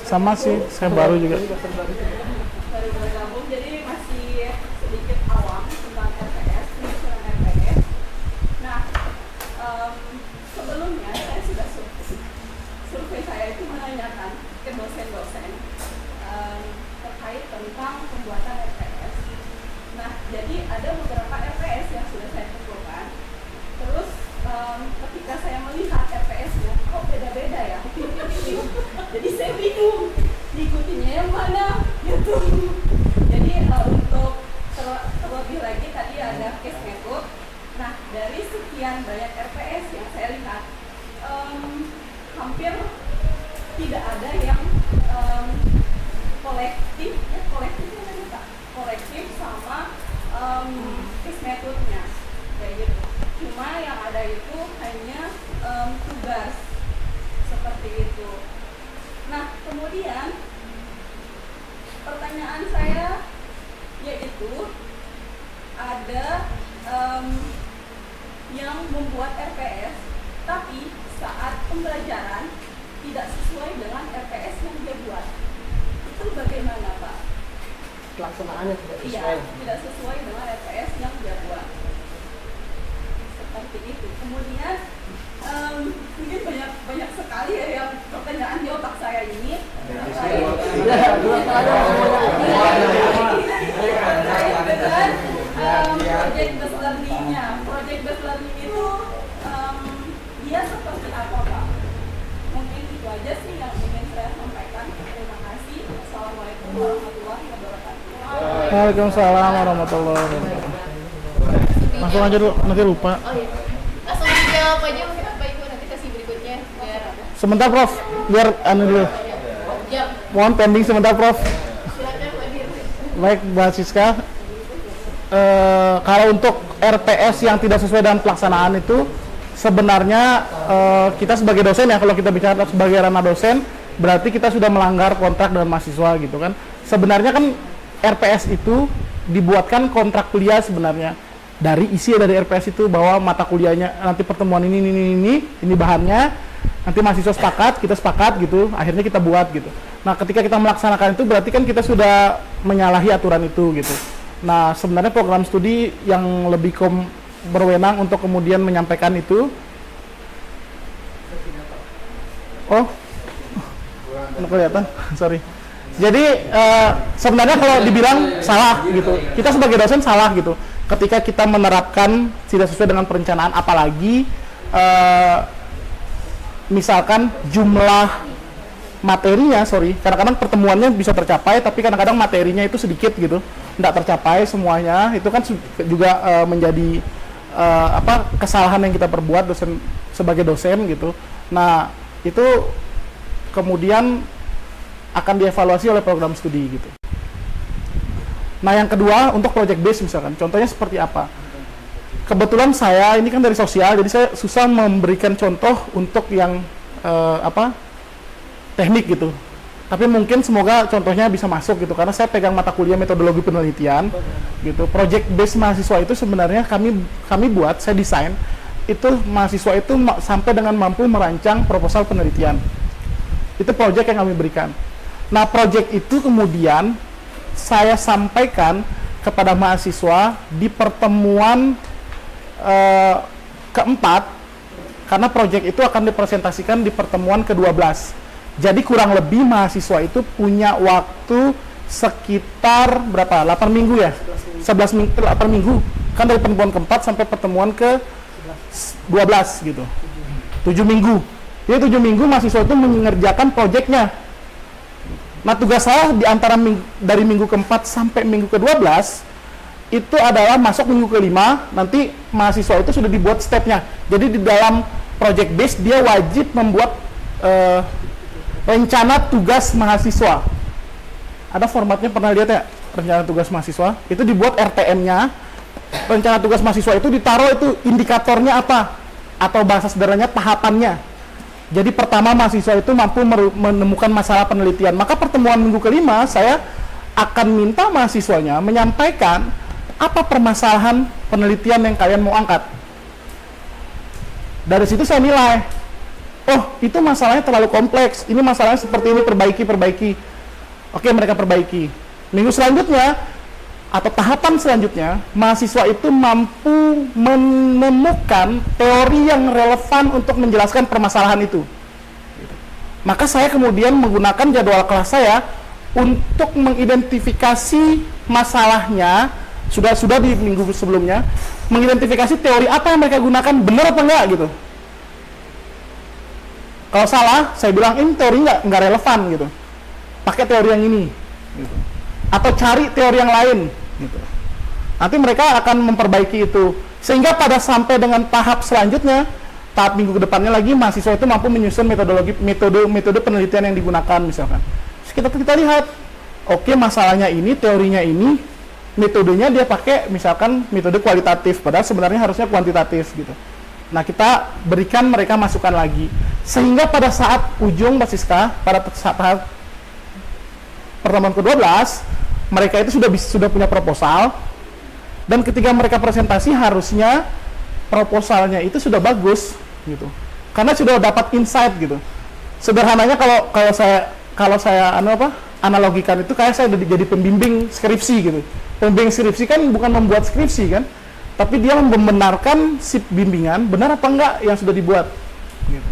Sama sih, saya baru juga. Baru bergabung, jadi masih sedikit awam tentang RPS, penyusunan RPS. Nah, sebelumnya saya sudah survei saya itu menanyakan ke dosen-dosen terkait tentang pembuatan RPS. Nah, jadi ada beberapa RPS yang sudah saya kumpulkan. Terus ketika saya melihat RPS-nya, kok beda-beda ya? Jadi saya bingung, diikutinya yang mana gitu. Jadi untuk terlebih lagi tadi ada case method. Nah, dari sekian banyak RPS yang saya lihat, hampir tidak ada yang kolektif sama case methodnya kayak gitu. cuma yang ada itu hanya tugas seperti itu. Nah, kemudian pertanyaan saya yaitu ada yang membuat RPS tapi saat pembelajaran tidak sesuai dengan RPS yang dia buat. Itu bagaimana, Pak? Pelaksanaannya tidak Iya, sesuai. tidak sesuai dengan RPS yang dia buat. Seperti itu. Kemudian mungkin banyak sekali ya yang pertanyaan di otak saya ini. Terkait dengan project based learning-nya. Project based learning itu dia seperti apa, Pak? Mungkin itu aja sih yang ingin saya sampaikan. Terima kasih. Assalamualaikum warahmatullahi wabarakatuh. Waalaikumsalam warahmatullahi wabarakatuh. Langsung aja dulu, nanti lupa. Oh iya. Langsung dijawab aja mungkin Bapak Ibu nanti sesi berikutnya biar Sebentar Prof, biar anu dulu. jam. Mohon pending sebentar Prof. Silakan Pak Dir. Baik Mbak Siska. Kalau untuk RPS yang tidak sesuai dengan pelaksanaan itu sebenarnya kita sebagai dosen ya, kalau kita bicara sebagai ranah dosen berarti kita sudah melanggar kontrak dengan mahasiswa gitu kan. Sebenarnya kan RPS itu dibuatkan kontrak kuliah sebenarnya. Dari isi dari RPS itu bahwa mata kuliahnya nanti pertemuan ini bahannya, nanti mahasiswa sepakat, kita sepakat gitu, akhirnya kita buat gitu. Nah, ketika kita melaksanakan itu berarti kan kita sudah menyalahi aturan itu gitu. Nah, sebenarnya program studi yang lebih berwenang untuk kemudian menyampaikan itu. Oh, nggak kelihatan, sorry. Jadi sebenarnya kalau dibilang salah gitu, kita sebagai dosen salah gitu. Ketika kita menerapkan tidak sesuai dengan perencanaan, apalagi misalkan jumlah materinya, kadang-kadang pertemuannya bisa tercapai, tapi kadang-kadang materinya itu sedikit gitu, tidak tercapai semuanya. Itu kan juga menjadi kesalahan yang kita perbuat dosen sebagai dosen gitu. Nah, itu kemudian akan dievaluasi oleh program studi gitu. Nah, yang kedua untuk project base misalkan, contohnya seperti apa? Kebetulan saya ini kan dari sosial, jadi saya susah memberikan contoh untuk yang teknik gitu. Tapi mungkin semoga contohnya bisa masuk gitu, karena saya pegang mata kuliah metodologi penelitian gitu. Project base mahasiswa itu sebenarnya kami buat, saya desain itu mahasiswa itu sampai dengan mampu merancang proposal penelitian. Itu project yang kami berikan. Nah, project itu kemudian saya sampaikan kepada mahasiswa di pertemuan keempat, karena proyek itu akan dipresentasikan di pertemuan ke-12. Jadi kurang lebih mahasiswa itu punya waktu sekitar berapa? 8 minggu ya? 11 minggu, 8 minggu. Kan dari pertemuan keempat sampai pertemuan ke-12 gitu. 7 minggu. Jadi 7 minggu mahasiswa itu mengerjakan proyeknya. Nah, tugas saya di antara dari minggu ke-4 sampai minggu ke-12 itu adalah masuk minggu ke-5, nanti mahasiswa itu sudah dibuat stepnya. Jadi di dalam project base dia wajib membuat rencana tugas mahasiswa. Ada formatnya, pernah lihat ya? Rencana tugas mahasiswa itu dibuat RTM-nya. Rencana tugas mahasiswa itu ditaruh itu indikatornya apa, atau bahasa sederhananya tahapannya. Jadi pertama mahasiswa itu mampu menemukan masalah penelitian. Maka pertemuan minggu ke-5 saya akan minta mahasiswanya menyampaikan apa permasalahan penelitian yang kalian mau angkat. Dari situ saya nilai, oh itu masalahnya terlalu kompleks, ini masalahnya seperti ini, perbaiki. Oke, mereka perbaiki. Minggu selanjutnya atau tahapan selanjutnya, mahasiswa itu mampu menemukan teori yang relevan untuk menjelaskan permasalahan itu. Maka saya kemudian menggunakan jadwal kelas saya untuk mengidentifikasi masalahnya, sudah di minggu sebelumnya, mengidentifikasi teori apa yang mereka gunakan, benar apa enggak gitu. Kalau salah, saya bilang ini teori nggak relevan gitu. Pakai teori yang ini. Gitu. Atau cari teori yang lain gitu. Nanti mereka akan memperbaiki itu sehingga pada sampai dengan tahap selanjutnya, tahap minggu ke depannya lagi, mahasiswa itu mampu menyusun metode penelitian yang digunakan misalkan. Terus kita lihat, oke, masalahnya ini, teorinya ini, metodenya dia pakai misalkan metode kualitatif, padahal sebenarnya harusnya kuantitatif gitu. Nah, kita berikan mereka masukan lagi. Sehingga pada saat ujung Mbak Siska, pada saat pertemuan ke-12, mereka itu sudah punya proposal, dan ketika mereka presentasi harusnya proposalnya itu sudah bagus gitu. Karena sudah dapat insight gitu. Sederhananya kalau saya analogikan itu kayak saya jadi pembimbing skripsi gitu. Pembimbing skripsi kan bukan membuat skripsi kan, tapi dia membenarkan si bimbingan benar apa enggak yang sudah dibuat gitu.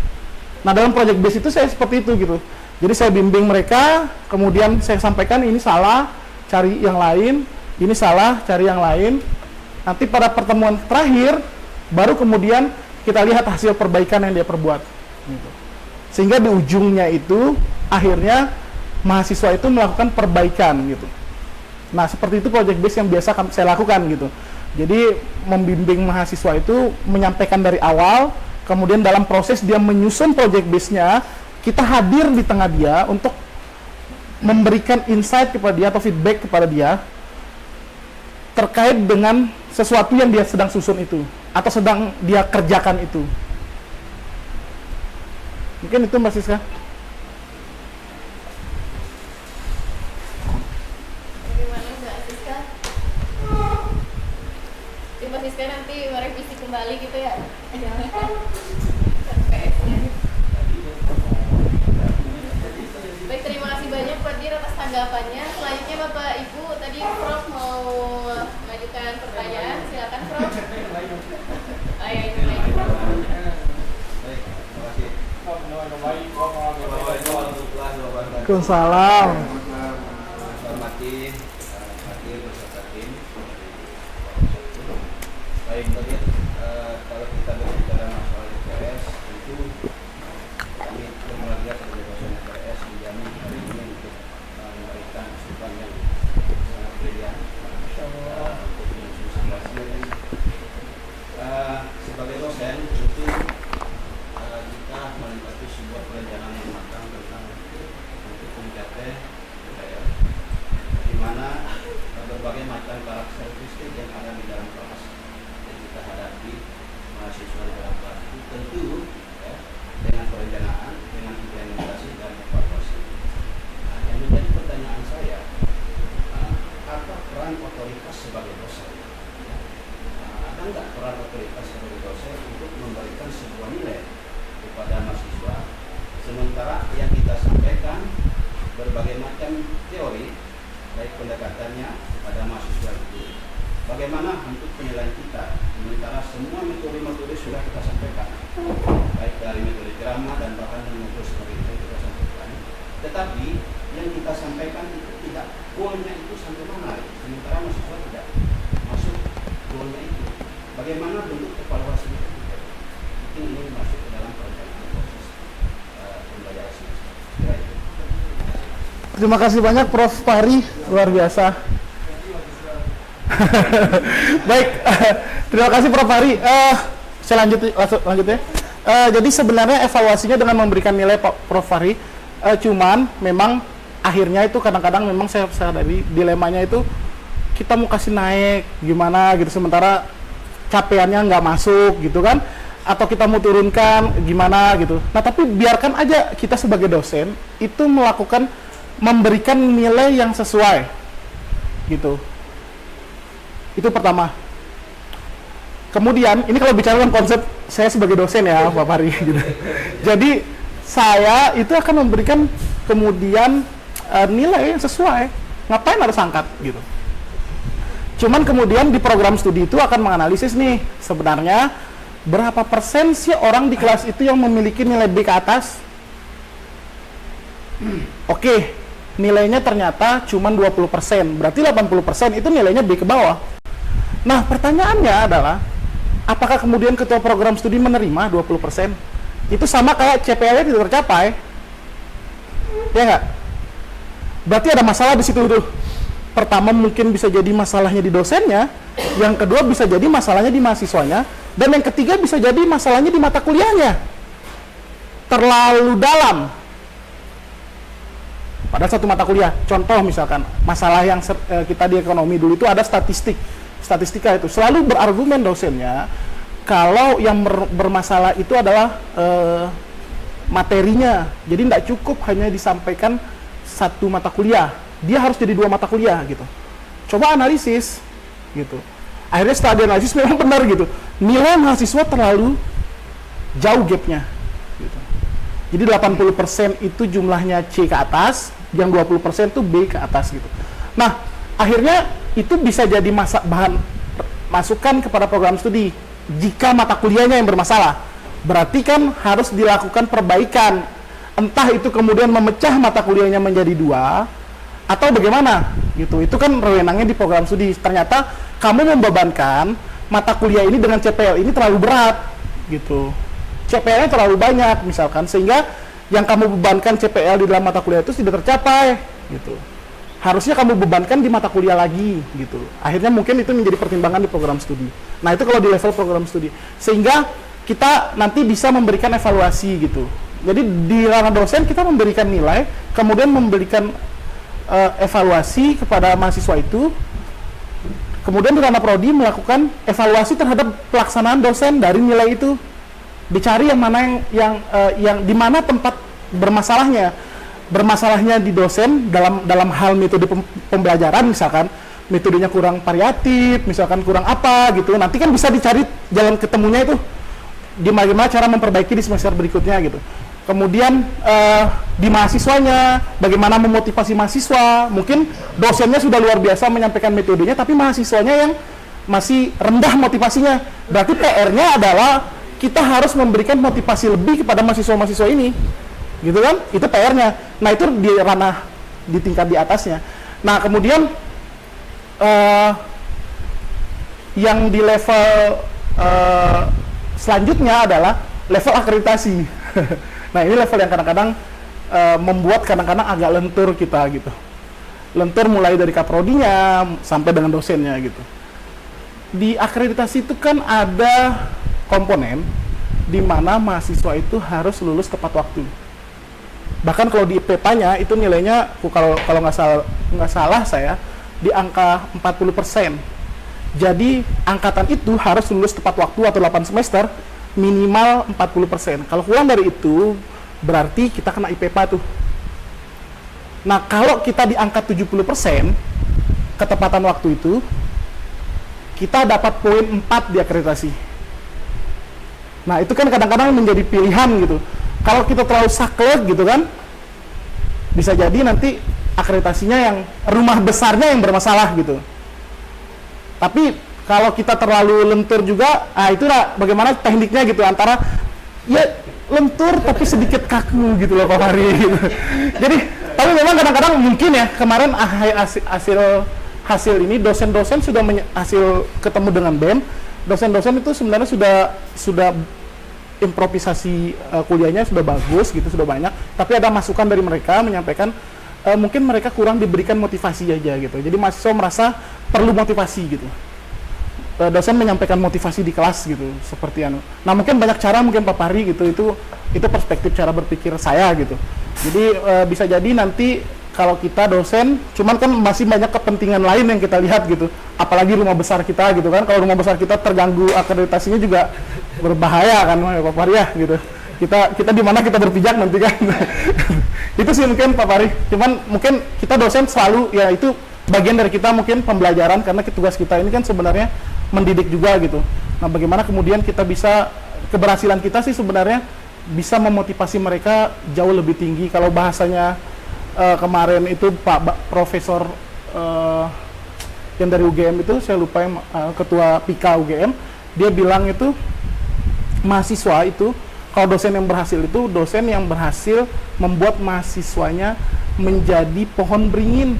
Nah, dalam project base itu saya seperti itu gitu. Jadi saya bimbing mereka, kemudian saya sampaikan ini salah, cari yang lain, ini salah, cari yang lain. Nanti pada pertemuan terakhir baru kemudian kita lihat hasil perbaikan yang dia perbuat gitu. Sehingga di ujungnya itu akhirnya mahasiswa itu melakukan perbaikan gitu. Nah, seperti itu project base yang biasa saya lakukan gitu. Jadi membimbing mahasiswa itu menyampaikan dari awal, kemudian dalam proses dia menyusun project base-nya, kita hadir di tengah dia untuk memberikan insight kepada dia atau feedback kepada dia terkait dengan sesuatu yang dia sedang susun itu atau sedang dia kerjakan itu. Mungkin itu Mbak Siska. Bagaimana Mbak Siska? Mbak Siska nanti merevisi kembali gitu ya? Baik, terima kasih banyak Pak Dir atas tanggapannya. Selanjutnya Bapak Ibu, tadi Prof mau mengajukan pertanyaan, silakan Prof. Oh ya, itu baik. Waalaikumsalam. Hormati hadir beserta tim. Baik, tadi kalau kita berbicara masalah IPS, itu kami keluarga sebagai dosen IPS menjamin hari ini untuk memberikan masukan yang sangat brilian untuk mensukseskan. Sebagai dosen itu kita melewati sebuah perencanaan yang matang tentang untuk mencapai budaya, di mana berbagai macam karakteristik yang ada di dalam kelas yang kita hadapi mahasiswa di dalam kelas itu tentu ya, dengan perencanaan, dengan implementasi dan evaluasi. Nah, yang menjadi pertanyaan saya, apa peran otoritas sebagai dosen? Ada nggak peran otoritas sebagai dosen untuk memberikan sebuah nilai kepada mahasiswa, sementara yang kita sampaikan berbagai macam teori, baik pendekatannya pada mahasiswa itu, bagaimana untuk penilaian kita, sementara semua metode-metode sudah kita sampaikan, baik dari metode drama dan bahkan metode seperti itu kita sampaikan, tetapi yang kita sampaikan itu tidak goalnya itu sampai mana, sementara mahasiswa tidak masuk goalnya itu. Bagaimana bentuk evaluasi itu? Mungkin ini masuk ke dalam perencanaan proses pembelajaran semester. Terima kasih banyak Prof. Fahri, luar biasa. Baik, terima kasih Prof. Fahri. Saya lanjut ya. Jadi sebenarnya evaluasinya dengan memberikan nilai Prof. Fahri, cuman memang akhirnya itu kadang-kadang memang saya dari dilemanya itu kita mau kasih naik gimana gitu, sementara capaiannya nggak masuk gitu kan, atau kita mau turunkan gimana gitu. Nah, tapi biarkan aja kita sebagai dosen itu memberikan nilai yang sesuai gitu. Itu pertama. Kemudian ini kalau bicara tentang konsep saya sebagai dosen ya Pak Fahri gitu. Jadi saya itu akan memberikan kemudian nilai yang sesuai. Ngapain harus angkat gitu. Cuman kemudian di program studi itu akan menganalisis nih, sebenarnya berapa persen sih orang di kelas itu yang memiliki nilai B ke atas? Oke, nilainya ternyata cuma 20%, berarti 80% itu nilainya B ke bawah. Nah, pertanyaannya adalah, apakah kemudian ketua program studi menerima 20%? Itu sama kayak CPL-nya tidak tercapai. Ya nggak? Berarti ada masalah di situ tuh. Pertama mungkin bisa jadi masalahnya di dosennya, yang kedua bisa jadi masalahnya di mahasiswanya, dan yang ketiga bisa jadi masalahnya di mata kuliahnya. Terlalu dalam pada satu mata kuliah. Contoh misalkan, masalah yang kita di ekonomi dulu itu ada statistika itu. Selalu berargumen dosennya, kalau yang bermasalah itu adalah materinya. Jadi tidak cukup hanya disampaikan satu mata kuliah, dia harus jadi 2 mata kuliah gitu. Coba analisis gitu. Akhirnya setelah dianalisis memang benar gitu, nilai mahasiswa terlalu jauh gapnya gitu. Jadi 80% itu jumlahnya C ke atas, yang 20% itu B ke atas gitu. Nah, akhirnya itu bisa jadi bahan masukan kepada program studi. Jika mata kuliahnya yang bermasalah, berarti kan harus dilakukan perbaikan. Entah itu kemudian memecah mata kuliahnya menjadi 2 atau bagaimana gitu. Itu kan wewenangnya di program studi. Ternyata kamu membebankan mata kuliah ini dengan CPL ini terlalu berat gitu. CPL-nya terlalu banyak misalkan, sehingga yang kamu bebankan CPL di dalam mata kuliah itu tidak tercapai gitu. Harusnya kamu bebankan di mata kuliah lagi gitu. Akhirnya mungkin itu menjadi pertimbangan di program studi. Nah, itu kalau di level program studi. Sehingga kita nanti bisa memberikan evaluasi gitu. Jadi di ranah dosen kita memberikan nilai, kemudian memberikan evaluasi kepada mahasiswa itu. Kemudian di ranah prodi melakukan evaluasi terhadap pelaksanaan dosen dari nilai itu. Dicari yang mana yang di mana tempat bermasalahnya di dosen dalam hal metode pembelajaran, misalkan metodenya kurang variatif, misalkan kurang apa gitu. Nanti kan bisa dicari jalan ketemunya itu gimana cara memperbaiki di semester berikutnya gitu. Kemudian di mahasiswanya, bagaimana memotivasi mahasiswa. Mungkin dosennya sudah luar biasa menyampaikan metodenya, tapi mahasiswanya yang masih rendah motivasinya. Berarti PR-nya adalah kita harus memberikan motivasi lebih kepada mahasiswa-mahasiswa ini, gitu kan? Itu PR-nya. Nah, itu di ranah di tingkat di atasnya. Nah, kemudian yang di level selanjutnya adalah level akreditasi. Nah, ini level yang kadang-kadang membuat kadang-kadang agak lentur kita gitu. Lentur mulai dari kaprodinya sampai dengan dosennya gitu. Di akreditasi itu kan ada komponen di mana mahasiswa itu harus lulus tepat waktu. Bahkan kalau di IPPA-nya itu nilainya kalau nggak salah saya di angka 40%. Jadi angkatan itu harus lulus tepat waktu atau 8 semester minimal 40%. Kalau kurang dari itu berarti kita kena IPPA tuh. Nah, kalau kita di angka 70% ketepatan waktu itu, kita dapat poin 4 di akreditasi. Nah, itu kan kadang-kadang menjadi pilihan gitu. Kalau kita terlalu saklek gitu kan, bisa jadi nanti akreditasinya yang rumah besarnya yang bermasalah gitu. Tapi kalau kita terlalu lentur juga, itulah bagaimana tekniknya gitu, antara ya lentur tapi sedikit kaku gitu loh Pak Fahri gitu. Jadi, tapi memang kadang-kadang mungkin ya, kemarin hasil ini dosen-dosen sudah hasil ketemu dengan BEM, dosen-dosen itu sebenarnya sudah improvisasi kuliahnya sudah bagus gitu, sudah banyak, tapi ada masukan dari mereka menyampaikan mungkin mereka kurang diberikan motivasi aja gitu. Jadi mahasiswa merasa perlu motivasi gitu. Dosen menyampaikan motivasi di kelas gitu, seperti anu. Nah, mungkin banyak cara mungkin Pak Pari gitu, itu perspektif cara berpikir saya gitu. Jadi bisa jadi nanti kalau kita dosen, cuman kan masih banyak kepentingan lain yang kita lihat gitu. Apalagi rumah besar kita gitu kan. Kalau rumah besar kita terganggu akreditasinya juga berbahaya kan Pak Fahri ya gitu. Kita di mana kita berpijak nanti kan. Itu sih mungkin Pak Fahri. Cuman mungkin kita dosen selalu ya itu bagian dari kita mungkin pembelajaran, karena tugas kita ini kan sebenarnya mendidik juga gitu. Nah, bagaimana kemudian kita bisa, keberhasilan kita sih sebenarnya bisa memotivasi mereka jauh lebih tinggi. Kalau bahasanya kemarin itu Pak Profesor yang dari UGM itu, saya lupa yang ketua PIKA UGM, dia bilang itu mahasiswa itu, kalau dosen yang berhasil itu dosen yang berhasil membuat mahasiswanya menjadi pohon beringin,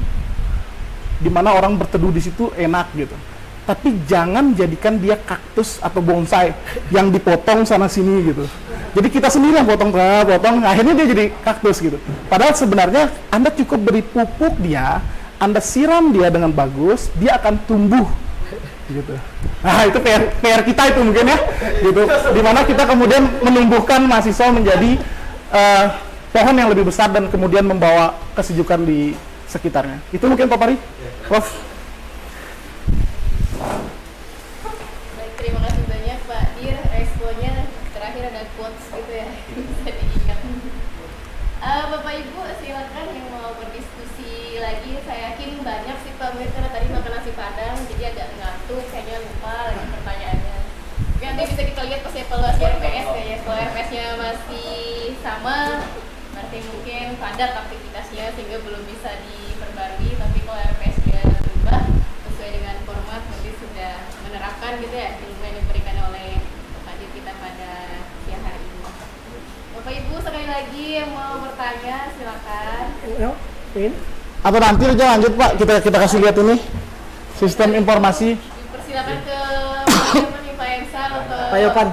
di mana orang berteduh di situ enak gitu. Tapi jangan jadikan dia kaktus atau bonsai yang dipotong sana sini gitu. Jadi kita sendiri yang potong, akhirnya dia jadi kaktus gitu. Padahal sebenarnya Anda cukup beri pupuk dia, Anda siram dia dengan bagus, dia akan tumbuh gitu. Nah, itu PR kita itu mungkin ya gitu. Dimana kita kemudian menumbuhkan mahasiswa menjadi pohon yang lebih besar dan kemudian membawa kesejukan di sekitarnya. Itu mungkin Pak Pari. Prof. Baik, terima kasih banyak Pak Dir. silakan yang mau berdiskusi lagi. Saya yakin banyak sih pemirsa tadi makan nasi padang, jadi agak ngantuk, kayaknya lupa lagi pertanyaannya. Tapi nanti bisa kita lihat pas evaluasi RPS ya. Kalau RPS-nya masih sama, berarti mungkin padat aktivitasnya sehingga belum bisa diperbarui. Tapi kalau RPS-nya berubah sesuai dengan format, berarti sudah menerapkan gitu ya ilmu yang diberikan oleh hadir kita pada siang hari ini. Bapak Ibu sekali lagi yang mau bertanya silakan. Atau nanti aja lanjut Pak, kita kasih lihat ini sistem informasi. Persilakan ke siapa nih, Pak Ensal atau Pak Yopan.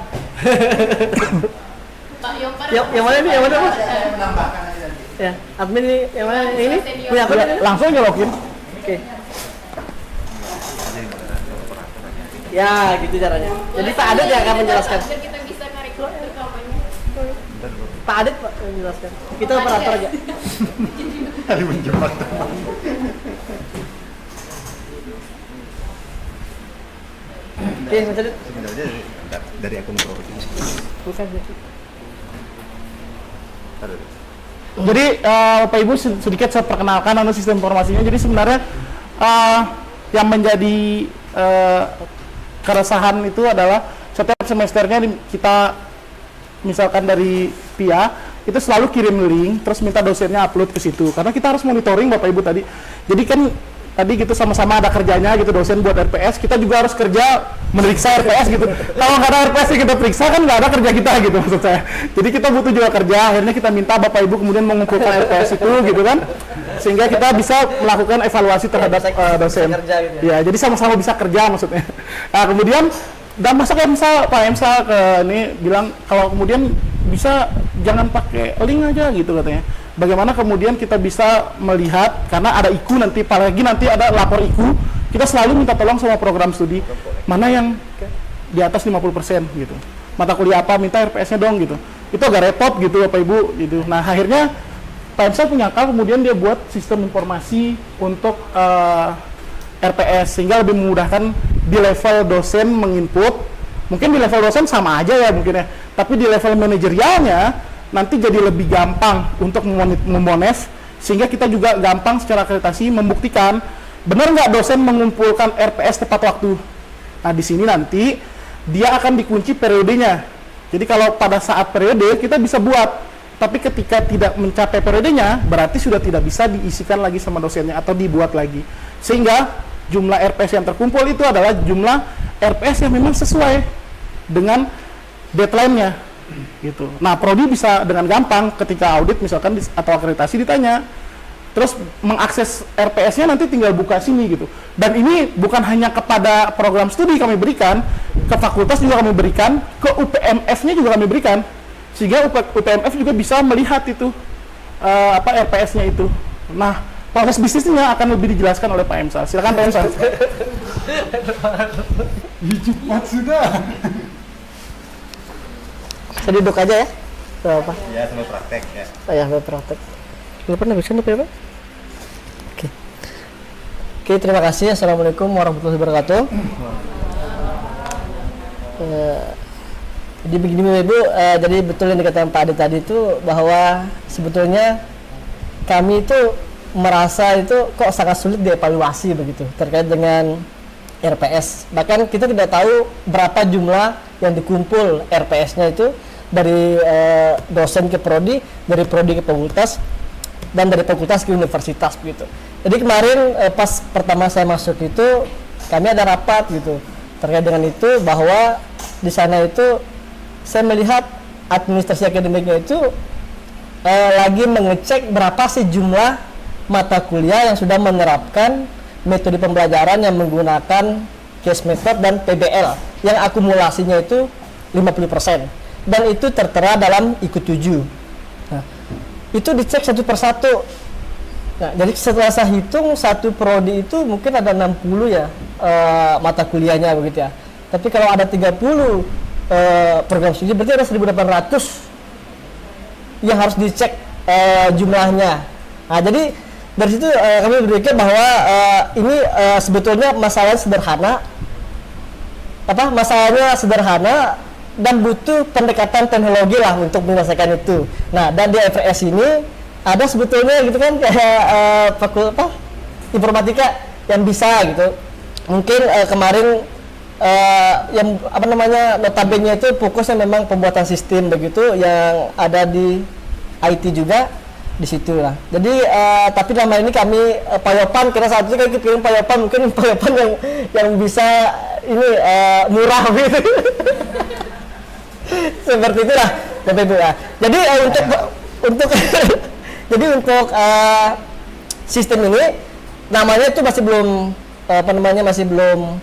Pak Yopar? Yang mana nih? Yang mana, Pak? Menambahkan aja. Ya, admin ini yang mana? Yang ini? Punya aku Ya, langsung aja login. Oke. Ya, gitu caranya. Jadi Pak Adit yang akan menjelaskan. Biar kita bisa narik rekamannya. Pak Adit Pak yang menjelaskan. Kita operator aja. Hari menjebak teman. Oke, Mas Adit. Sebenarnya dari akun Pro. Bukan. Jadi Bapak Ibu sedikit saya perkenalkan sistem informasinya. Jadi sebenarnya yang menjadi keresahan itu adalah setiap semesternya kita misalkan dari PIA itu selalu kirim link terus minta dosennya upload ke situ karena kita harus monitoring Bapak Ibu tadi. Jadi kan tadi gitu sama-sama ada kerjanya gitu, dosen buat RPS, kita juga harus kerja meriksa RPS gitu. Kalau nggak ada RPS yang kita periksa kan nggak ada kerja kita gitu maksud saya. Jadi kita butuh juga kerja, akhirnya kita minta Bapak Ibu kemudian mengumpulkan RPS itu gitu kan, sehingga kita bisa melakukan evaluasi terhadap dosen. kerja gitu Ya, jadi sama-sama bisa kerja maksudnya. Nah kemudian dan masa Pak Emsa ke ini bilang kalau kemudian bisa jangan pakai link aja gitu katanya. Bagaimana kemudian kita bisa melihat karena ada IQ nanti, apalagi nanti ada lapor IQ, kita selalu minta tolong sama program studi mana yang di atas 50% gitu. Mata kuliah apa minta RPS-nya dong gitu. Itu agak repot gitu Bapak Ibu gitu. Nah, akhirnya Pak Emsa punya akal kemudian dia buat sistem informasi untuk RPS sehingga lebih memudahkan di level dosen menginput. Mungkin di level dosen sama aja ya mungkin ya, tapi di level manajerialnya nanti jadi lebih gampang untuk memones sehingga kita juga gampang secara akreditasi membuktikan benar nggak dosen mengumpulkan RPS tepat waktu. Nah di sini nanti dia akan dikunci periodenya. Jadi kalau pada saat periode kita bisa buat, tapi ketika tidak mencapai periodenya berarti sudah tidak bisa diisikan lagi sama dosennya atau dibuat lagi. Sehingga jumlah RPS yang terkumpul itu adalah jumlah RPS yang memang sesuai dengan deadline-nya gitu. Nah, prodi bisa dengan gampang ketika audit misalkan atau akreditasi ditanya, terus mengakses RPS-nya nanti tinggal buka sini gitu. Dan ini bukan hanya kepada program studi kami berikan, ke fakultas juga kami berikan, ke UPMF-nya juga kami berikan, sehingga UPMF juga bisa melihat itu RPS-nya itu. Nah, proses bisnisnya akan lebih dijelaskan oleh Pak Emsa. Silakan Pak Emsa. Cepat sudah. Saya duduk aja ya. Berapa? Ya, sambil praktek ya. Oh ya, praktek. Lu pernah bisa nih Pak? Oke. Oke, terima kasih. Assalamualaikum warahmatullahi wabarakatuh. Jadi begini Bapak Ibu, jadi betul yang dikatakan Pak Adi tadi itu bahwa sebetulnya kami itu merasa itu kok sangat sulit dievaluasi begitu terkait dengan RPS. Bahkan kita tidak tahu berapa jumlah yang dikumpul RPS-nya itu dari dosen ke prodi, dari prodi ke fakultas, dan dari fakultas ke universitas begitu. Jadi kemarin pas pertama saya masuk itu kami ada rapat gitu terkait dengan itu bahwa di sana itu saya melihat administrasi akademiknya itu lagi mengecek berapa sih jumlah mata kuliah yang sudah menerapkan metode pembelajaran yang menggunakan case method dan PBL yang akumulasinya itu 50%. Dan itu tertera dalam IQ 7. Nah, itu dicek satu persatu. Nah, jadi setelah saya hitung satu prodi itu mungkin ada 60 ya mata kuliahnya begitu ya. Tapi kalau ada 30 program studi berarti ada 1.800 yang harus dicek jumlahnya. Nah, jadi dari situ kami berpikir bahwa ini sebetulnya masalahnya sederhana. Masalahnya sederhana dan butuh pendekatan teknologi lah untuk menyelesaikan itu. Nah, dan di RPS ini ada sebetulnya gitu kan kayak informatika yang bisa gitu. Mungkin kemarin yang apa namanya notabene itu fokusnya memang pembuatan sistem begitu yang ada di IT juga di situ lah. Jadi tapi nama ini kami Payopan, kira saat itu kita kirim Payopan, mungkin Payopan yang bisa ini murah gitu. Seperti itulah. Jadi untuk jadi untuk sistem ini namanya itu masih belum masih belum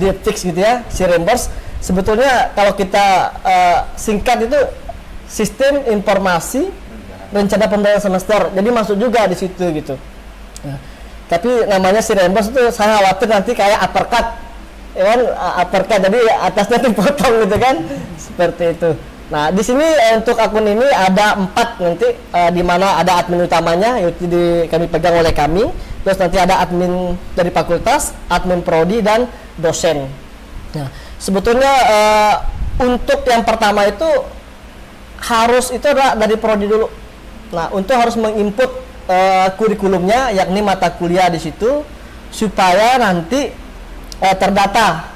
di fix gitu ya, si reimburse. Sebetulnya kalau kita singkat itu sistem informasi rencana pembelajaran semester, jadi masuk juga di situ gitu. Nah, tapi namanya si reimburse itu saya khawatir nanti kayak uppercut, ya kan, uppercut, jadi atasnya dipotong gitu kan, seperti itu. Nah di sini untuk akun ini ada 4 nanti, di mana ada admin utamanya yaitu kami pegang oleh kami, terus nanti ada admin dari fakultas, admin prodi dan dosen. Nah sebetulnya untuk yang pertama itu harus itu adalah dari prodi dulu. Nah, untuk harus menginput kurikulumnya, yakni mata kuliah di situ, supaya nanti terdata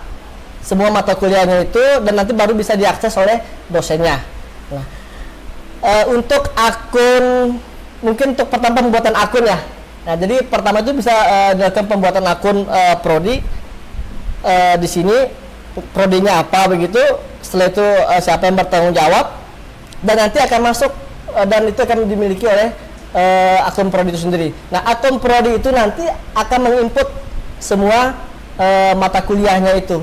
semua mata kuliahnya itu, dan nanti baru bisa diakses oleh dosennya. Nah, untuk akun, mungkin untuk pertama pembuatan akun ya. Nah, jadi pertama itu bisa dilakukan pembuatan akun prodi di sini, prodinya apa begitu. Setelah itu siapa yang bertanggung jawab, dan nanti akan masuk dan itu akan dimiliki oleh akun prodi itu sendiri. Nah, akun prodi itu nanti akan menginput semua mata kuliahnya itu.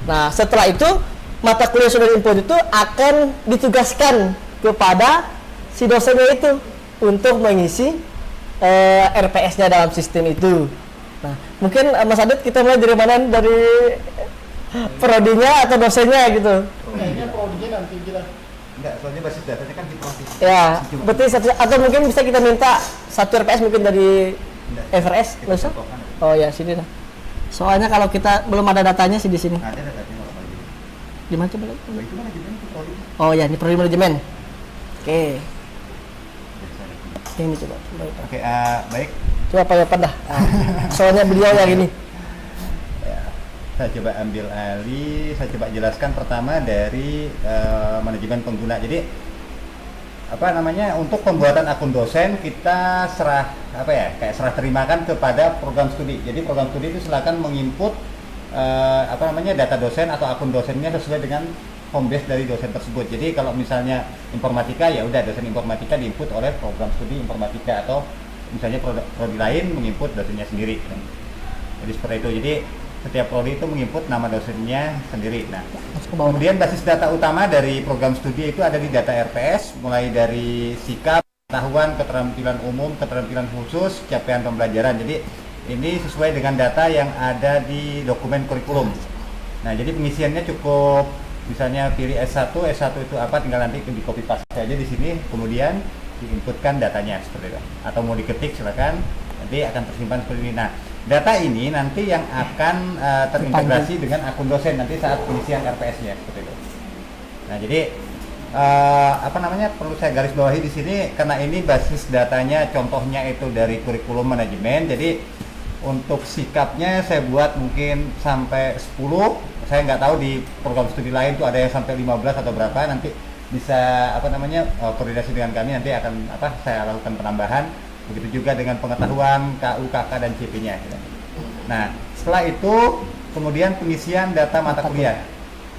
Nah, setelah itu mata kuliah sudah diinput itu akan ditugaskan kepada si dosennya itu untuk mengisi RPS-nya dalam sistem itu. Nah, mungkin Mas Adit kita mulai dari mana, dari prodinya atau dosennya gitu? Kayaknya prodinya nanti kita. Enggak, soalnya basis datanya kan kita masih. Ya, berarti atau mungkin bisa kita minta satu RPS mungkin dari FRS, nggak usah? Oh ya, sini lah. Soalnya kalau kita belum ada datanya sih di sini. Ada datanya kalau lagi. Di mana coba? Itu manajemen itu prodi. Oh ya, ini prodi manajemen. Oke. Ini coba. Oke, baik. Coba Pak dah. Soalnya beliau yang ini. Saya coba ambil alih, saya coba jelaskan pertama dari manajemen pengguna. Jadi apa namanya, untuk pembuatan akun dosen kita serah terimakan kepada program studi. Jadi program studi itu silakan menginput data dosen atau akun dosennya sesuai dengan home base dari dosen tersebut. Jadi kalau misalnya informatika, ya udah dosen informatika diinput oleh program studi informatika, atau misalnya prodi lain menginput dosennya sendiri. Jadi seperti itu. Jadi setiap prodi itu menginput nama dosennya sendiri. Nah, kemudian basis data utama dari program studi itu ada di data RPS, mulai dari sikap, pengetahuan, keterampilan umum, keterampilan khusus, capaian pembelajaran. Jadi ini sesuai dengan data yang ada di dokumen kurikulum. Nah, jadi pengisiannya cukup, misalnya pilih S1 itu apa, tinggal nanti di copy paste saja di sini, kemudian diinputkan datanya seperti itu. Atau mau diketik silakan, nanti akan tersimpan seperti ini. Nah, data ini nanti yang akan terintegrasi dengan akun dosen nanti saat pengisian RPS-nya seperti itu. Nah, jadi perlu saya garis bawahi di sini karena ini basis datanya, contohnya itu dari kurikulum manajemen. Jadi untuk sikapnya saya buat mungkin sampai 10. Saya nggak tahu di program studi lain tuh ada yang sampai 15 atau berapa. Nanti bisa koordinasi dengan kami, nanti akan saya lakukan penambahan. Begitu juga dengan pengetahuan, KU, KK, dan CP-nya. Nah, setelah itu kemudian pengisian data mata kuliah.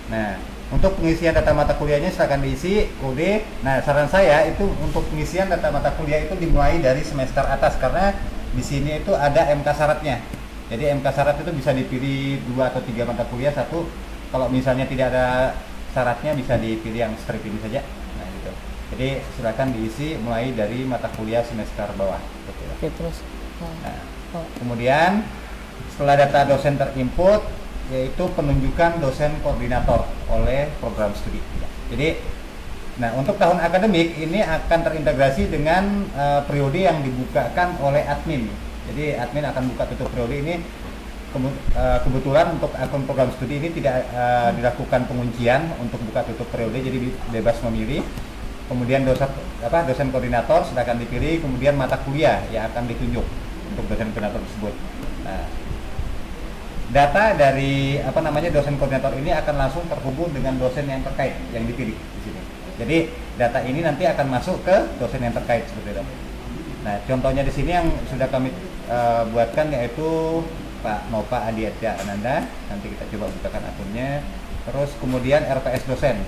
Nah, untuk pengisian data mata kuliahnya silakan diisi kode. Nah, saran saya itu untuk pengisian data mata kuliah itu dimulai dari semester atas, karena di sini itu ada MK syaratnya. Jadi MK syarat itu bisa dipilih 2 atau 3 mata kuliah, satu. Kalau misalnya tidak ada syaratnya bisa dipilih yang strip ini saja. Nah, gitu. Jadi silakan diisi mulai dari mata kuliah semester bawah. Oke, terus. Nah, kemudian setelah data dosen terinput, yaitu penunjukan dosen koordinator oleh program studi. Jadi, nah untuk tahun akademik ini akan terintegrasi dengan periode yang dibukakan oleh admin. Jadi admin akan buka tutup periode ini. Kebetulan untuk akun program studi ini tidak dilakukan penguncian untuk buka tutup periode, jadi bebas memilih. kemudian dosen koordinator sudah akan dipilih, kemudian mata kuliah yang akan ditunjuk untuk dosen koordinator tersebut. Nah, data dari dosen koordinator ini akan langsung terhubung dengan dosen yang terkait yang dipilih di sini. Jadi data ini nanti akan masuk ke dosen yang terkait seperti itu. Nah, contohnya di sini yang sudah kami buatkan yaitu Pak Nova Adiatya Ananda. Nanti kita coba bukakan akunnya. Terus kemudian RPS dosen.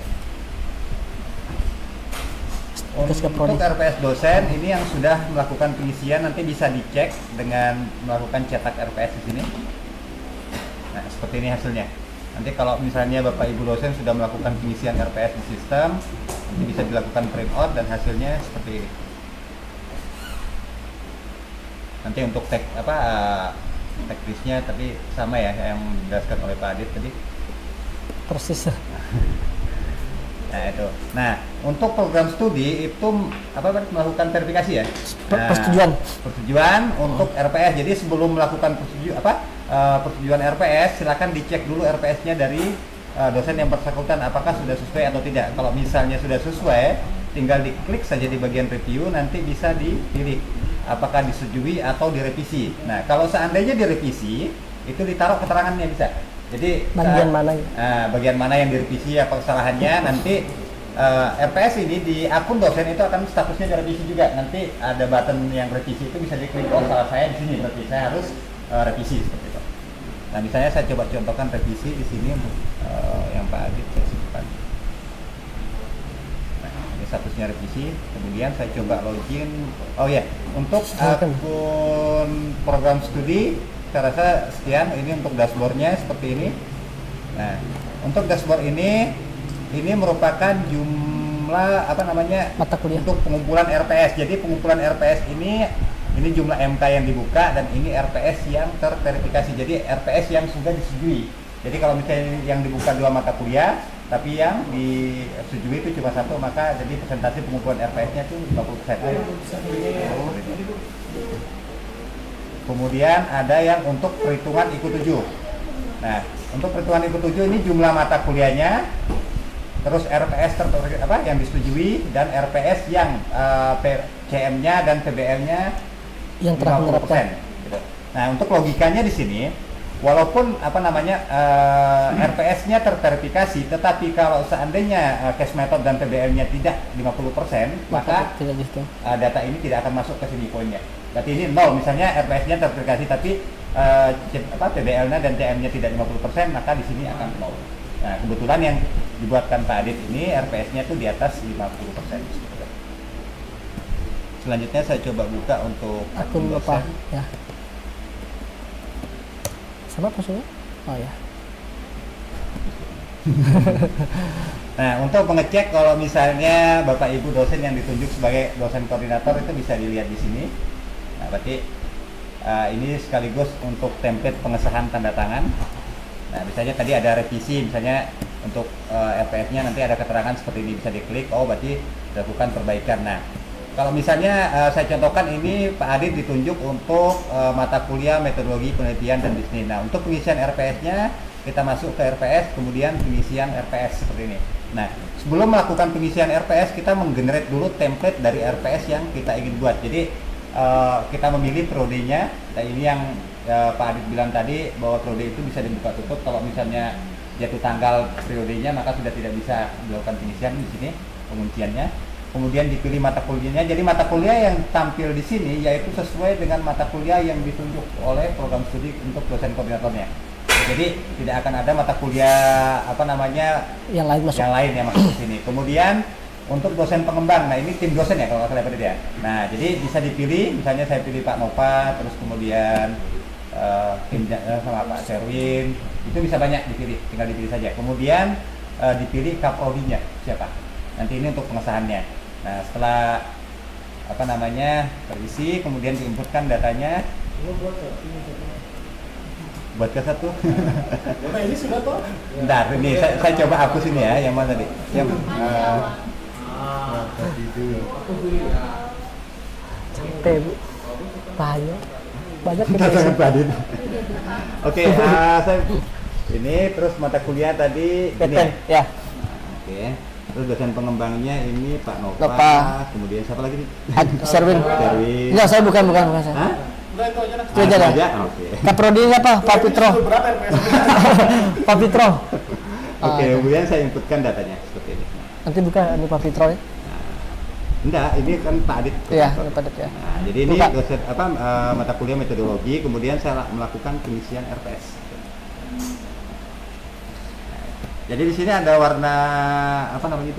Untuk RPS dosen ini yang sudah melakukan pengisian nanti bisa dicek dengan melakukan cetak RPS di sini. Nah, seperti ini hasilnya. Nanti kalau misalnya Bapak Ibu dosen sudah melakukan pengisian RPS di sistem, nanti bisa dilakukan print out dan hasilnya seperti ini. Nanti untuk teknisnya tapi sama ya yang dijelaskan oleh Pak Adit tadi. Persis. Nah itu. Nah untuk program studi itu melakukan verifikasi ya. Persetujuan untuk RPS. Jadi sebelum melakukan persetujuan RPS, silakan dicek dulu RPS-nya dari dosen yang bersangkutan apakah sudah sesuai atau tidak. Kalau misalnya sudah sesuai, tinggal diklik saja di bagian review, nanti bisa dipilih apakah disetujui atau direvisi. Nah, kalau seandainya direvisi, itu ditaruh keterangannya bisa. Jadi bagian mana yang direvisi apa kesalahannya, nanti RPS ini di akun dosen itu akan statusnya direvisi juga. Nanti ada button yang revisi itu bisa diklik, oh salah saya di sini berarti saya harus revisi seperti itu. Nah, misalnya saya coba contohkan revisi di sini untuk yang Pak Adit saya sebutkan. Statusnya revisi, kemudian saya coba login. Oh ya, untuk akun program studi saya rasa sekian. Ini untuk dashboardnya seperti ini. Nah, untuk dashboard ini merupakan jumlah mata kuliah untuk pengumpulan RPS. Jadi pengumpulan RPS ini jumlah MK yang dibuka dan ini RPS yang terverifikasi. Jadi RPS yang sudah disetujui. Jadi kalau misalnya yang dibuka 2 mata kuliah tapi yang disetujui itu cuma 1, maka jadi presentasi pengumpulan RPS-nya itu 50%. Kemudian ada yang untuk perhitungan IQ7. Nah, untuk perhitungan IQ7 ini jumlah mata kuliahnya, terus RPS yang disetujui dan RPS yang CM-nya dan PBL-nya yang telah menerapkan. Gitu. Nah, untuk logikanya di sini walaupun RPS-nya terverifikasi, tetapi kalau seandainya case method dan PBL-nya tidak 50%, maka data ini tidak akan masuk ke sini poinnya. Berarti ini 0, misalnya RPS-nya terverifikasi tapi PBL-nya dan TM-nya tidak 50%, maka di sini akan 0. Nah, kebetulan yang dibuatkan Pak Adit ini RPS-nya itu di atas 50%. Selanjutnya saya coba buka untuk akun Bapak ya. Sama maksudnya? Oh ya. Nah, untuk mengecek kalau misalnya Bapak Ibu dosen yang ditunjuk sebagai dosen koordinator itu bisa dilihat di sini. Nah, berarti ini sekaligus untuk template pengesahan tanda tangan. Nah, misalnya tadi ada revisi, misalnya untuk RPS-nya nanti ada keterangan seperti ini, bisa diklik, oh berarti dilakukan perbaikan. Nah, kalau misalnya saya contohkan ini Pak Adit ditunjuk untuk mata kuliah metodologi penelitian dan bisnis. Nah, untuk pengisian RPS-nya kita masuk ke RPS, kemudian pengisian RPS seperti ini. Nah, sebelum melakukan pengisian RPS kita menggenerate dulu template dari RPS yang kita ingin buat. Jadi kita memilih periodenya. Nah, ini yang Pak Adit bilang tadi bahwa periode itu bisa dibuka tutup. Kalau misalnya jatuh tanggal periodenya maka sudah tidak bisa dilakukan pengisian di sini pengunciannya. Kemudian dipilih mata kuliahnya. Jadi mata kuliah yang tampil di sini yaitu sesuai dengan mata kuliah yang ditunjuk oleh program studi untuk dosen koordinatornya. Jadi tidak akan ada mata kuliah yang lain yang masuk ke sini. Kemudian untuk dosen pengembang, nah ini tim dosen ya kalau nggak salah ya. Nah jadi bisa dipilih, misalnya saya pilih Pak Nova, terus kemudian tim sama Pak Serwin, itu bisa banyak dipilih, tinggal dipilih saja. Kemudian dipilih kaprodinya siapa. Nanti ini untuk pengesahannya. Nah, setelah terisi, kemudian diinputkan datanya. Buat ke satu. Nah, ini sudah toh? Bentar, ini saya coba hapus ini ya, yang mana tadi? Yang tadi itu. Capek, Bu. Banyak kita sangat badin. Oke, saya ini terus mata kuliah tadi ini ya. Oke. Terus dosen pengembangnya ini Pak Nova, Nova. kemudian siapa lagi? Sherwin. Sherwin. Enggak, saya bukan saya. Hah? Udah itu aja lah. Itu aja dah. Oke. Kaprodinya apa? Pak Pitro. Berat RPS. Pak Pitro. Oke, Ah, kemudian saya inputkan datanya seperti ini. nanti bukan ini Pak Pitro ya? Enggak, ini kan Pak Adit. Iya, ini Pak Adit ya. Nah, jadi ini Buka. dosen mata kuliah metodologi, kemudian saya melakukan pengisian RPS. Jadi di sini ada warna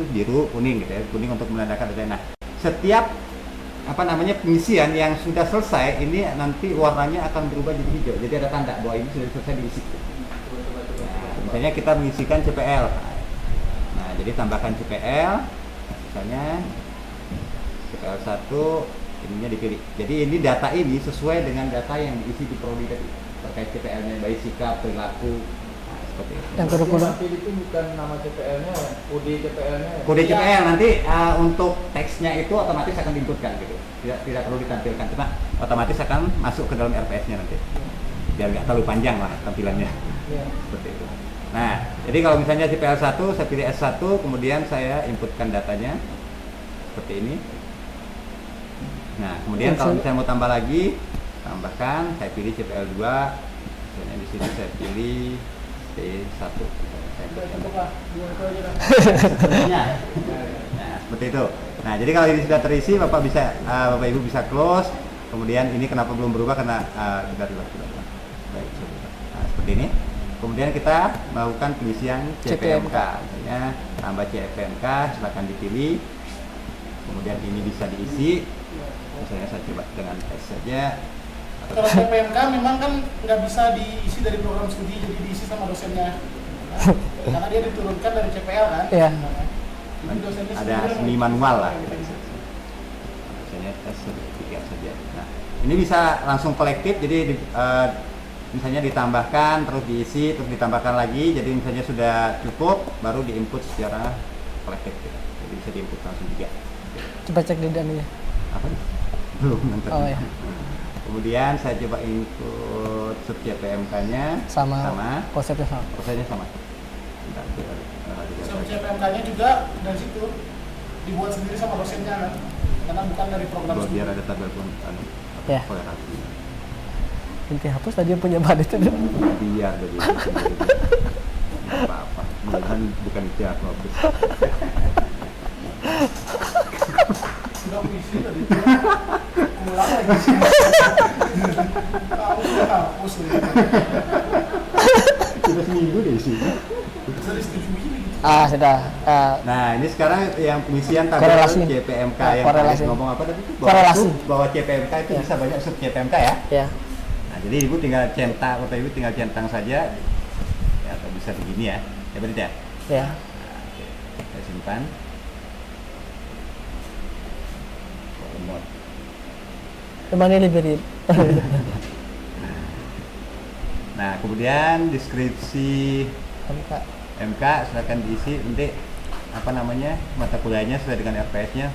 biru, kuning gitu ya, kuning untuk menandakan data. Nah, setiap pengisian yang sudah selesai ini nanti warnanya akan berubah jadi hijau. Jadi ada tanda bahwa ini sudah selesai diisi. Nah, misalnya kita mengisikan CPL. Nah, jadi tambahkan CPL, misalnya CPL 1 ininya dipilih. Jadi ini data ini sesuai dengan data yang diisi di prodi tadi terkait CPL-nya, baik sikap, perilaku. Nah, seperti itu. Yang kurikulum. itu bukan nama CPL-nya, kode CPL-nya. Kode CPL nanti untuk teksnya itu otomatis akan diinputkan gitu. Tidak perlu ditampilkan, cuma otomatis akan masuk ke dalam RPS-nya nanti. Biar nggak terlalu panjang lah tampilannya. Ya. Seperti itu. Nah, jadi kalau misalnya CPL 1, saya pilih S1, kemudian saya inputkan datanya seperti ini. Nah, kemudian kalau misalnya mau tambah lagi, tambahkan, saya pilih CPL 2. Misalnya di sini saya pilih P1. Saya pilih. Sepertinya. Nah, seperti itu. Nah, jadi kalau ini sudah terisi, Bapak Ibu bisa close. Kemudian ini kenapa belum berubah karena sudah dilakukan. Baik, nah, seperti ini. Kemudian kita melakukan pengisian CPMK. Misalnya tambah CPMK, silakan dipilih. Kemudian ini bisa diisi. Misalnya saya coba dengan tes saja. Kalau CPMK memang kan nggak bisa diisi dari program studi, jadi diisi sama dosennya. Karena dia diturunkan dari CPL kan. Iya. Jadi dosennya Ada sendiri semi yang- manual lah. Misalnya tes sertifikat saja. Nah, ini bisa langsung kolektif, jadi misalnya ditambahkan, terus diisi, terus ditambahkan lagi. Jadi misalnya sudah cukup, baru diinput secara kolektif. Gitu. Jadi bisa diinput langsung juga. Coba cek di daninya. Apa? Belum nanti. Oh ya. Kemudian saya coba input sub CPMK-nya Sama konsepnya sama. prosesnya sama. Bentar, Sub CPMK-nya juga dari situ dibuat sendiri sama dosennya kan. Karena bukan dari program studi. biar ada tabel Ya. kolerasi. Inti hapus tadi yang punya Pak Adit itu. Biar dari apa-apa. Mudah-mudahan bukan itu aku hapus. Sudah puisi tadi. Ulang lagi sih. Kamu sudah hapus loh. Sudah seminggu deh sih. Sudah disetujui gitu. Sudah. Nah, ini sekarang yang pengisian tabel Korelasi. CPMK Nah, yang korelasi. tadi ngomong apa tadi? Korelasi. Bahwa CPMK itu Ya. bisa banyak sub CPMK ya. Ya. Nah, jadi Ibu tinggal centang, Bapak Ibu tinggal centang saja. Ya, atau bisa begini ya. Ya betul ya? Ya. Nah, oke. Saya simpan. Remote. Memang ini beri. Nah, kemudian deskripsi MK. MK silakan diisi nanti mata kuliahnya sesuai dengan RPS-nya.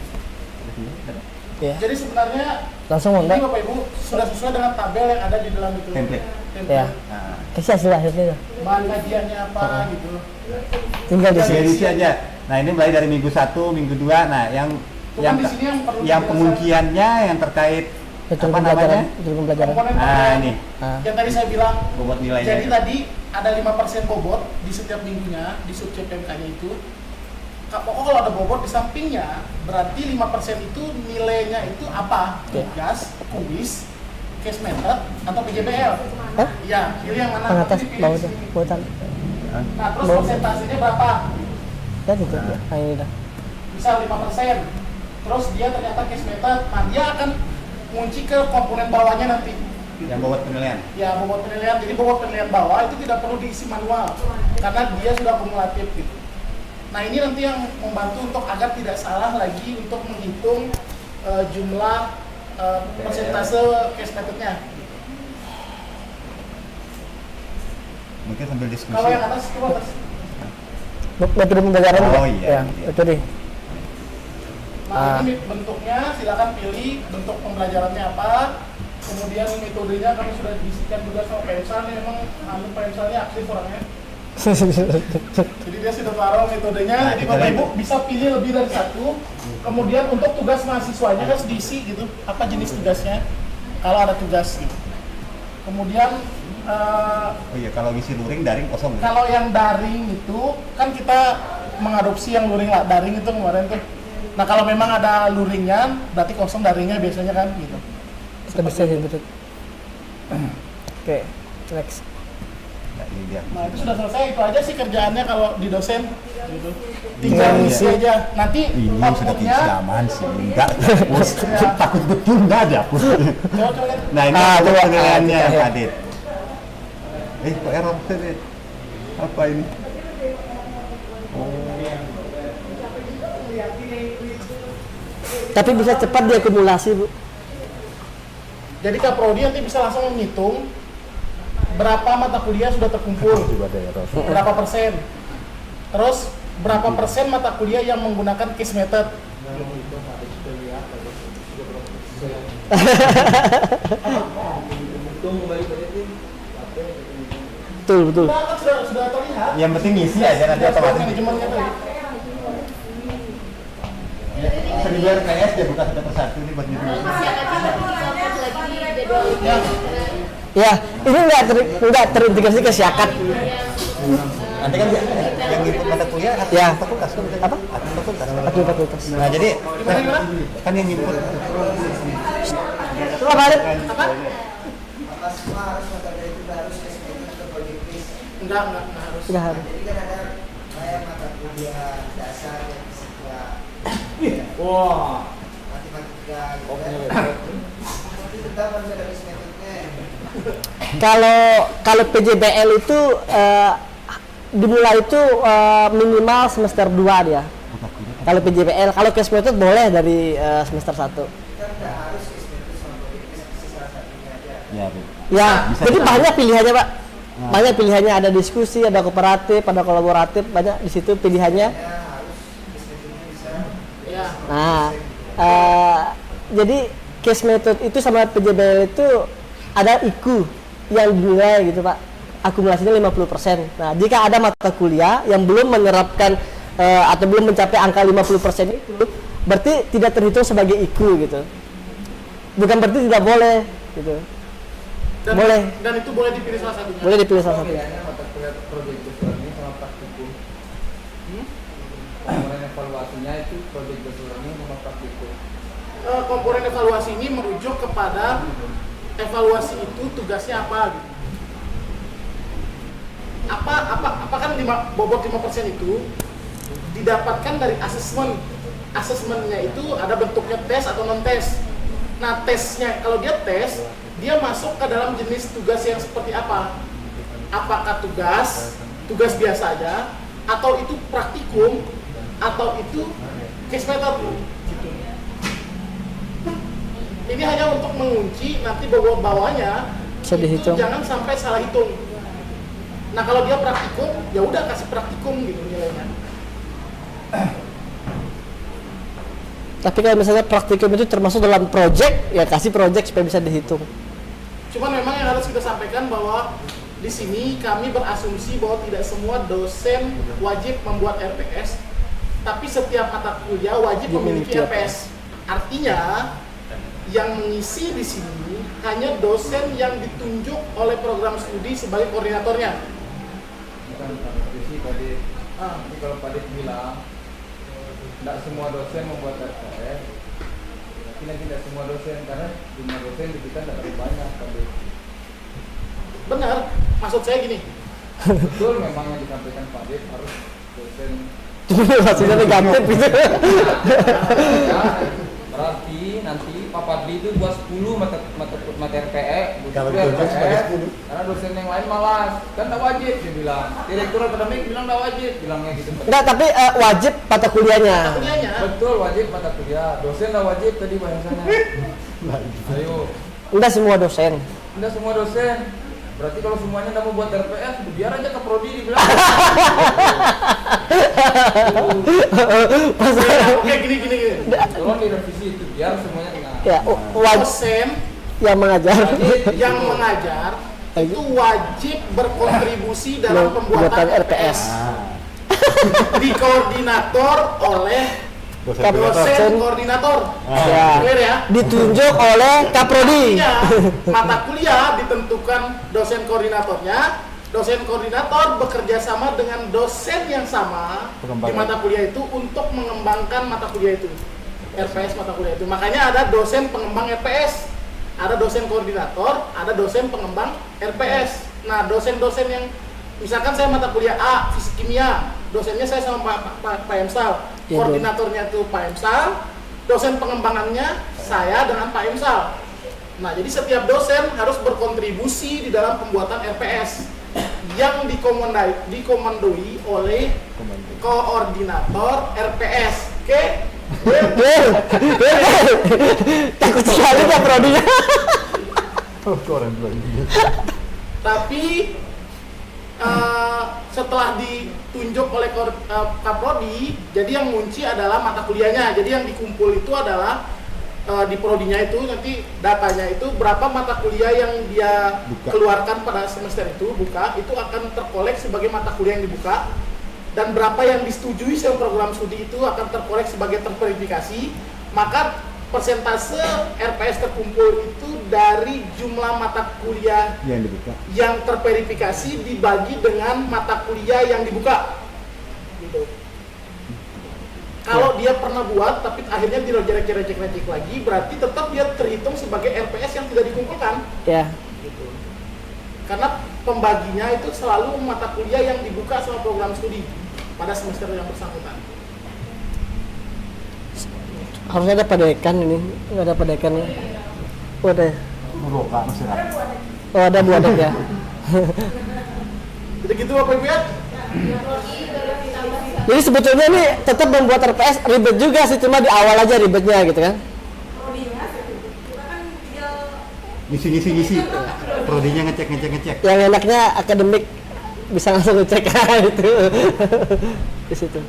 Ya. Jadi sebenarnya Langsung ini enggak? Bapak Ibu sudah sesuai dengan tabel yang ada di dalam itu. Template. Ya. Nah, Kasih hasil akhirnya. Bahan kajiannya apa gitu. Tinggal di sini. diisi aja. Nah, ini mulai dari minggu 1, minggu 2. Nah, yang Cuman di sini yang perlu yang dijelaskan. pengunciannya yang terkait Betul apa pembelajaran. namanya? Betul pembelajaran. Komponen Nah, komponen ini yang tadi saya bilang. bobot nilainya. Jadi tadi ada 5% bobot di setiap minggunya di sub CPMK-nya itu. Pokoknya kalau ada bobot di sampingnya, berarti 5% itu nilainya itu apa? Ya. Tugas, kuis, case method, atau PJBL? Hah? Ya, pilih yang mana? Pengatas Pilih bawah sini. tuh. Buatan. Nah, terus Bawah. persentasenya berapa? Ya gitu. Ya. Nah, ini dah. Misal 5%. Terus dia ternyata case method, nah dia akan ngunci ke komponen bawahnya nanti. yang bobot penilaian. Ya, bobot penilaian. Jadi bobot penilaian bawah itu tidak perlu diisi manual karena dia sudah kumulatif gitu. Nah, ini nanti yang membantu untuk agar tidak salah lagi untuk menghitung jumlah persentase case methodnya. Mungkin sambil diskusi. Kalau yang atas coba atas. Metode pembelajaran. Oh, juga? iya, Ya, iya. itu deh. Nah, ini bentuknya silakan pilih bentuk pembelajarannya apa. Kemudian metodenya kami sudah diisikan juga sama PMSA. Ini memang PMSA-nya aktif orangnya. Jadi dia sudah taruh metodenya, Nah, jadi kita Bapak lihat. Ibu bisa pilih lebih dari satu. Kemudian untuk tugas mahasiswanya harus diisi gitu, apa jenis tugasnya, kalau ada tugas gitu. Kemudian Oh iya, kalau ngisi luring daring kosong. kalau yang daring itu kan kita mengadopsi yang luring daring itu kemarin tuh. Nah kalau memang ada luringnya, berarti kosong daringnya biasanya kan gitu. Kita bisa betul. Oke, next. Nah, ini dia. Nah itu sudah selesai, itu aja sih kerjaannya kalau di dosen gitu. Tinggal Iya, ngisi iya. aja. Nanti Ini sudah outputnya, keislaman sih, enggak. Takut betul enggak ada aku. coba lihat. Nah, ini Ah, ada coba, penilaiannya kita lihat. Pak Adit. Kok error tadi? Apa ini? Tapi bisa cepat diakumulasi, Bu. Jadi Kak Prodi nanti bisa langsung menghitung berapa mata kuliah sudah terkumpul, berapa persen, terus berapa persen mata kuliah yang menggunakan case method. Betul, betul. Nah, kan sudah terlihat. Yang penting ngisi aja nanti otomatis. Manajemennya tadi. Bisa dibayar KS dia buka satu persatu nih buat ngisi. Ya, Ya, ini nggak terintegrasi ke Syakat. Nanti kan yang input mata kuliah admin Ya. fakultas kan bisa. Apa? Admin fakultas. Admin fakultas. Nah, jadi kan yang input Coba balik. enggak harus. Nggak harus. Wah. Kalau PJBL itu dimulai itu minimal semester 2 dia. Kalau PJBL, kalau case method boleh dari semester 1. ya, Bu. Ya, Bisa jadi bisa. banyak pilihannya, Pak. Banyak pilihannya, ada diskusi, ada kooperatif, ada kolaboratif, banyak di situ pilihannya. Ya. Nah, jadi case method itu sama PJBL itu ada IQ yang dinilai gitu, Pak. Akumulasinya 50%. Nah, jika ada mata kuliah yang belum menyerapkan atau belum mencapai angka 50% itu, berarti tidak terhitung sebagai IQ gitu. Bukan berarti tidak boleh gitu. Dan, Boleh. Dan itu boleh dipilih salah satunya. Boleh dipilih salah satu. Bedanya mata kuliah project based learning sama praktikum. Komponen evaluasinya itu project based learning sama praktikum. Komponen evaluasi ini merujuk kepada evaluasi itu tugasnya apa gitu. Apa kan bobot 5% itu didapatkan dari asesmen. Asesmennya itu ada bentuknya tes atau non tes. Nah, tesnya kalau dia tes, dia masuk ke dalam jenis tugas yang seperti apa? Apakah tugas biasa aja, atau itu praktikum, atau itu case method gitu. Ini hanya untuk mengunci nanti bawahnya Bisa dihitung. itu jangan sampai salah hitung. Nah kalau dia praktikum, ya udah kasih praktikum gitu nilainya. Tapi kalau misalnya praktikum itu termasuk dalam project, ya kasih project supaya bisa dihitung. Cuman memang yang harus kita sampaikan bahwa di sini kami berasumsi bahwa tidak semua dosen wajib membuat RPS, tapi setiap mata kuliah wajib memiliki RPS. Artinya yang mengisi di sini hanya dosen yang ditunjuk oleh program studi sebagai koordinatornya. Bukan diskusi tadi. Tapi kalau Pak Dit bilang tidak semua dosen membuat RPS, tapi tidak semua dosen karena jumlah dosen di kita tidak terlalu banyak. Pak Dit. Benar, maksud saya gini. Betul memang yang disampaikan Pak Dit harus dosen. Cuma maksudnya negatif gitu. Ya, berarti nanti Pak Padli itu buat 10 mata RPE, Kalau ditunjuk sebagai 10. karena dosen yang lain malas, kan tak wajib dia bilang. Direktur akademik bilang tak wajib, bilangnya gitu. Enggak, tapi wajib mata kuliahnya. Kuliahnya Betul wajib mata kuliah, dosen tak wajib tadi bahasannya. Ayo, Enggak semua dosen. Anda semua dosen. Berarti kalau semuanya nggak mau buat RPS, biar aja ke prodi dibilang. oke gini. Tolong direvisi itu biar semuanya nggak. Ya, wajib Dosen yang mengajar. yang mengajar itu wajib berkontribusi dalam pembuatan RPS. Ah. Dikoordinator oleh dosen koordinator. Ya. Clear ya? Ditunjuk oleh Kaprodi. Artinya, mata kuliah ditentukan dosen koordinatornya. Dosen koordinator bekerja sama dengan dosen yang sama di mata kuliah itu untuk mengembangkan mata kuliah itu. RPS mata kuliah itu. Makanya ada dosen pengembang RPS, ada dosen koordinator, ada dosen pengembang RPS. Nah, dosen-dosen yang misalkan saya mata kuliah A, fisik kimia, dosennya saya sama Pak Emsal, koordinatornya itu Pak Emsal, dosen pengembangannya saya dengan Pak Emsal. Nah, jadi setiap dosen harus berkontribusi di dalam pembuatan RPS yang dikomandoi oleh koordinator RPS. Oke? Takut sekali Pak Prodinya. Tapi setelah ditunjuk oleh Kaprodi, jadi yang ngunci adalah mata kuliahnya. Jadi yang dikumpul itu adalah di prodinya itu nanti datanya itu berapa mata kuliah yang dia keluarkan pada semester itu itu akan terkolek sebagai mata kuliah yang dibuka, dan berapa yang disetujui sama program studi itu akan terkolek sebagai terverifikasi. Maka persentase RPS terkumpul itu dari jumlah mata kuliah Yang dibuka. yang terverifikasi dibagi dengan mata kuliah yang dibuka gitu. Kalau dia pernah buat tapi akhirnya direjek lagi, berarti tetap dia terhitung sebagai RPS yang tidak dikumpulkan Ya. gitu. Karena pembaginya itu selalu mata kuliah yang dibuka sama program studi pada semester yang bersangkutan. Harusnya ada padekan ini, nggak ada padekan. Oh ada. Muroka masyarakat. Oh ada buadak ya. Jadi gitu Bapak Ibu ya. Jadi sebetulnya ini tetap membuat RPS ribet juga sih, cuma di awal aja ribetnya gitu kan. Prodinya kita kan tinggal Ngisi. Prodinya ngecek. Yang enaknya akademik bisa langsung ngecek itu di situ.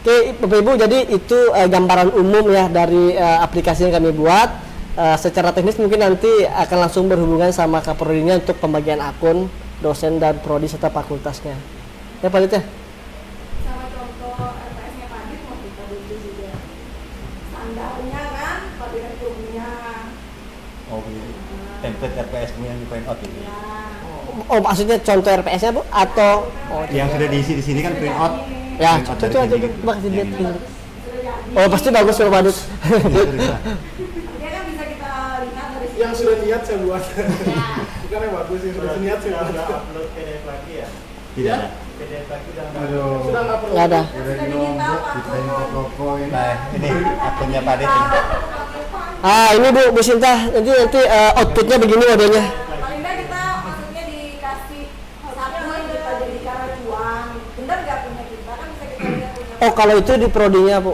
Oke, Bapak Ibu, jadi itu gambaran umum ya dari aplikasi yang kami buat. Secara teknis mungkin nanti akan langsung berhubungan sama Kaprodinya untuk pembagian akun dosen dan prodi serta fakultasnya. Ya Pak Dit ya? sama contoh RPS-nya Pak Adit mau kita butuh juga standarnya kan, kurikulumnya. Oh, begitu. Template RPS yang di print out ini. Ya. Oh maksudnya contoh RPS-nya Bu? Atau Yang sudah diisi di sini kan print out. ya Print out contoh itu dari aja sini. Bu, Pak dilihat dulu. Sudah jadi. Oh pasti bagus Pak Dit. Dia kan bisa kita lihat dari situ. Yang sudah niat saya buat. Ya. Bukan yang bagus, yang sudah niat saya buat. upload PDF lagi ya? Tidak. PDF lagi udah Aduh. Sudah nggak perlu. Nggak ada. Sudah diminta Kita ini toko ini. Nah, ini akunnya Pak Adit ini. Ah ini Bu Sinta, nanti outputnya begini modelnya. paling nggak kita maksudnya dikasih satu yang kita jadi cara cuan, bener nggak punya kita kan bisa kita lihat punya. Oh kalau itu di prodinya Bu,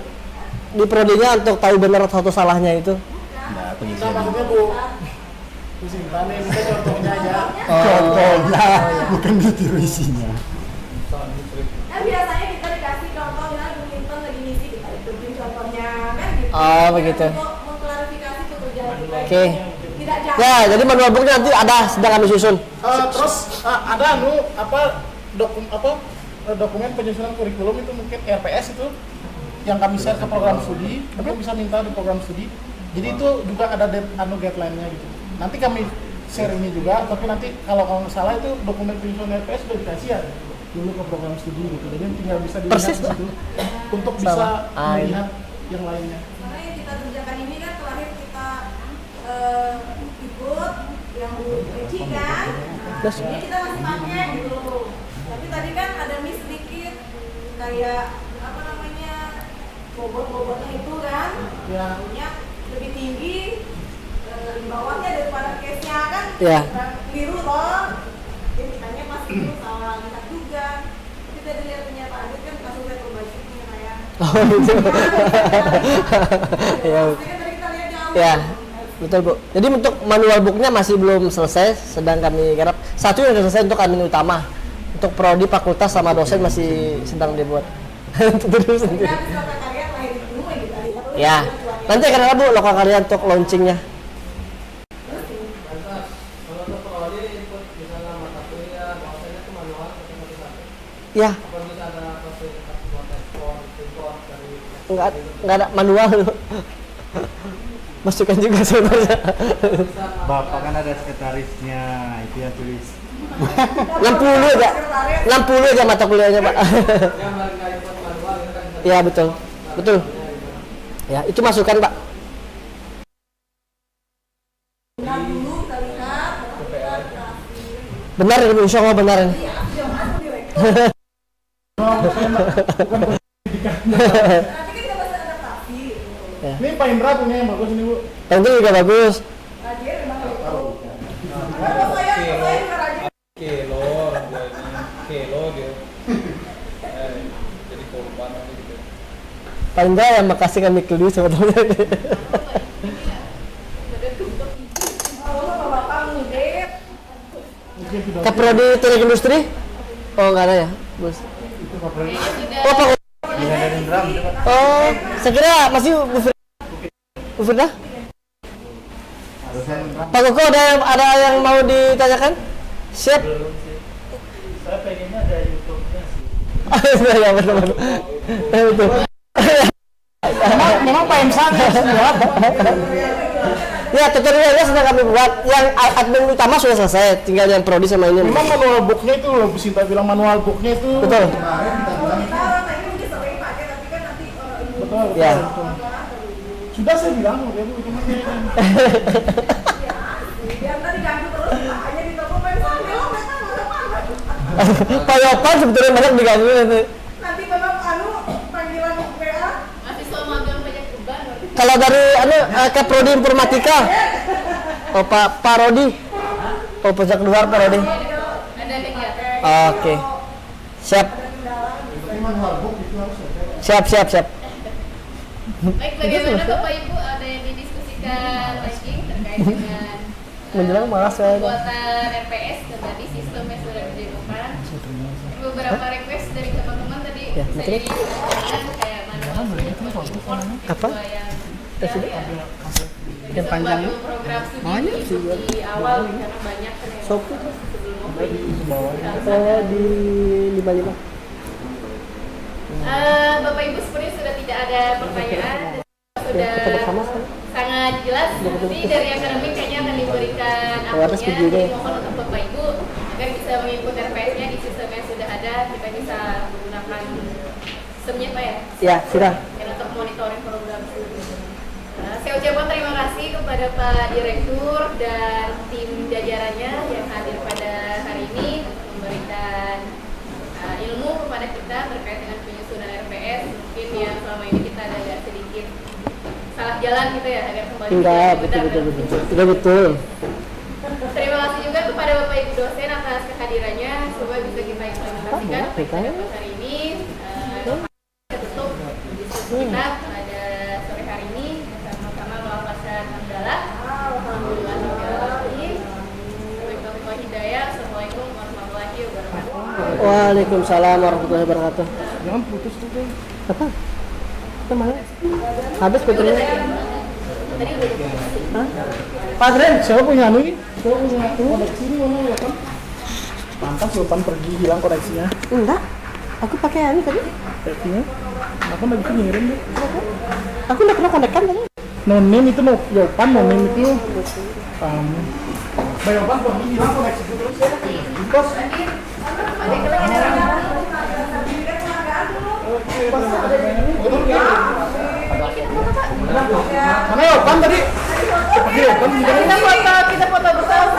di prodinya untuk tahu benar atau salahnya itu. Nah, Nah, pengisian. maksudnya Bu Sinta nih, kita contohnya aja. Contohnya, bukan ditiru isinya. Kan biasanya kita dikasih contoh misalnya Bu Intan lagi ngisi kita ikutin contohnya kan gitu. Oh, begitu. Untuk mengklarifikasi pekerjaan kita. Oke. Tidak jahat. Ya jadi manual booknya nanti ada sedang kami susun. Terus ada dokumen penyusunan kurikulum itu mungkin RPS itu yang kami share ke program studi, mungkin bisa minta di program studi. Jadi itu juga ada guideline-nya gitu. Nanti kami share ini juga, tapi nanti kalau nggak salah itu dokumen penyusunan RPS sudah dikasih ya dulu ke program studi gitu. Jadi tinggal bisa dilihat Persis, di situ untuk bisa Sama. melihat yang lainnya. Karena yang kita kerjakan ini kan terakhir kita ikut yang Bu Eci kan. Nah, ini kita masih pakai gitu. Tapi tadi kan ada miss sedikit kayak apa namanya bobot-bobotnya itu kan. Ya. Punya lebih tinggi di bawahnya daripada case-nya kan. Ya. Keliru loh. Jadi kitanya pas itu salah lihat juga. Tapi tadi lihat punya Pak Adit kan langsung saya perbaiki punya saya. Oh gitu. Ya. Maksudnya tadi kita lihat jauh. Ya, betul Bu. Jadi untuk manual booknya masih belum selesai, sedang kami garap. Satu yang sudah selesai untuk admin utama. Untuk prodi, fakultas sama dosen masih sedang dibuat. Terus nanti. Kita bisa karya lahir itu yang kita lihat. Ya, nanti akan ada Bu lokal karya untuk launchingnya. Ya. Enggak ada manual. Masukkan juga sebenarnya. Bapak kan ada sekretarisnya, itu yang tulis. 60 aja. 60 aja mata kuliahnya, Pak. Ya, betul. Betul. Ya, itu masukan, Pak. Benar, insya Allah benar ini. Ini Pak Indra punya yang bagus ini Bu. Tentu juga bagus. Kilo dia jadi korban gitu. Pak Indra yang makasih kami kelih sebetulnya. Kaprodi Teknik Industri? Oh, enggak ada ya, Bos. Oh, Pak. Oh, saya kira masih Bu Firda? Pak Koko ada yang mau ditanyakan? Siap? Saya pengennya ada YouTube-nya sih. Ya, betul. Betul. Memang Pak Emsan ya. Ya, tutorialnya sudah kami buat. Yang admin utama sudah selesai, tinggal yang prodi sama ini. Memang manual booknya itu loh, Bu Sinta bilang manual booknya itu. Betul. Betul. Ya. Sudah saya bilang Bu, itu mah Pak Yopan sebetulnya banyak diganggu nanti. Nanti memang panggilan WA. Mahasiswa magang banyak beban. Kalau dari Kaprodi Informatika, oh Pak Rodi, oh pojok luar Pak Rodi. Ada kegiatan. Oke, siap. Siap. Baik, bagaimana Bapak Ibu ada yang didiskusikan lagi terkait dengan Menjelang malas saya. pembuatan RPS dan tadi sistem yang sudah didemokan. Beberapa request dari teman-teman tadi Ya, bisa mungkin. jadi kayak manual Apa? Yang panjang. program studi di awal karena banyak kan yang Sopu. sebelum Saya di 55. Bapak Ibu sepertinya sudah tidak ada pertanyaan, sudah Kita bersama kan? sangat jelas. Nanti dari akademik kayaknya akan diberikan Awareness akunnya, video jadi deh. mohon untuk Bapak Ibu agar bisa mengikut RPS-nya di sistem yang sudah ada, kita bisa menggunakan sistemnya Pak ya? Ya, sudah. Dan untuk monitoring program studi. Saya ucapkan terima kasih kepada Pak Direktur dan tim jajarannya yang hadir pada hari ini untuk memberikan ilmu kepada kita terkait dengan penyusunan RPS. Mungkin yang selama ini kita ada agak sedikit salah jalan gitu ya, agar kembali Enggak, menjadi benar. betul. Terima kasih juga kepada Bapak Ibu dosen atas kehadirannya. Semoga bisa kita implementasikan apa yang kita dapat hari ini. Kita tutup diskusi kita pada sore hari ini bersama-sama melakukan hamdalah. Alhamdulillah. Wabillahi hidayah. Assalamualaikum warahmatullahi wabarakatuh. Waalaikumsalam warahmatullahi wabarakatuh. Jangan putus tuh. Bang. Apa? Kemana? Habis betulnya. Tadi udah Hah? Pak Dren, Siapa punya anu ini? Siapa punya koneksi ini mana ya kan? Pantas Lopan pergi hilang koneksinya. enggak. Aku pakai ini tadi. Koneksinya. Aku nggak bisa ngirim deh. Aku enggak pernah konekkan tadi. Nonim itu mau Yopan, Nonim itu kamu. Mbak Yopan pergi hilang koneksi itu terus. Bos. Mana Yopan tadi? Pergi Yopan. kita foto bersama.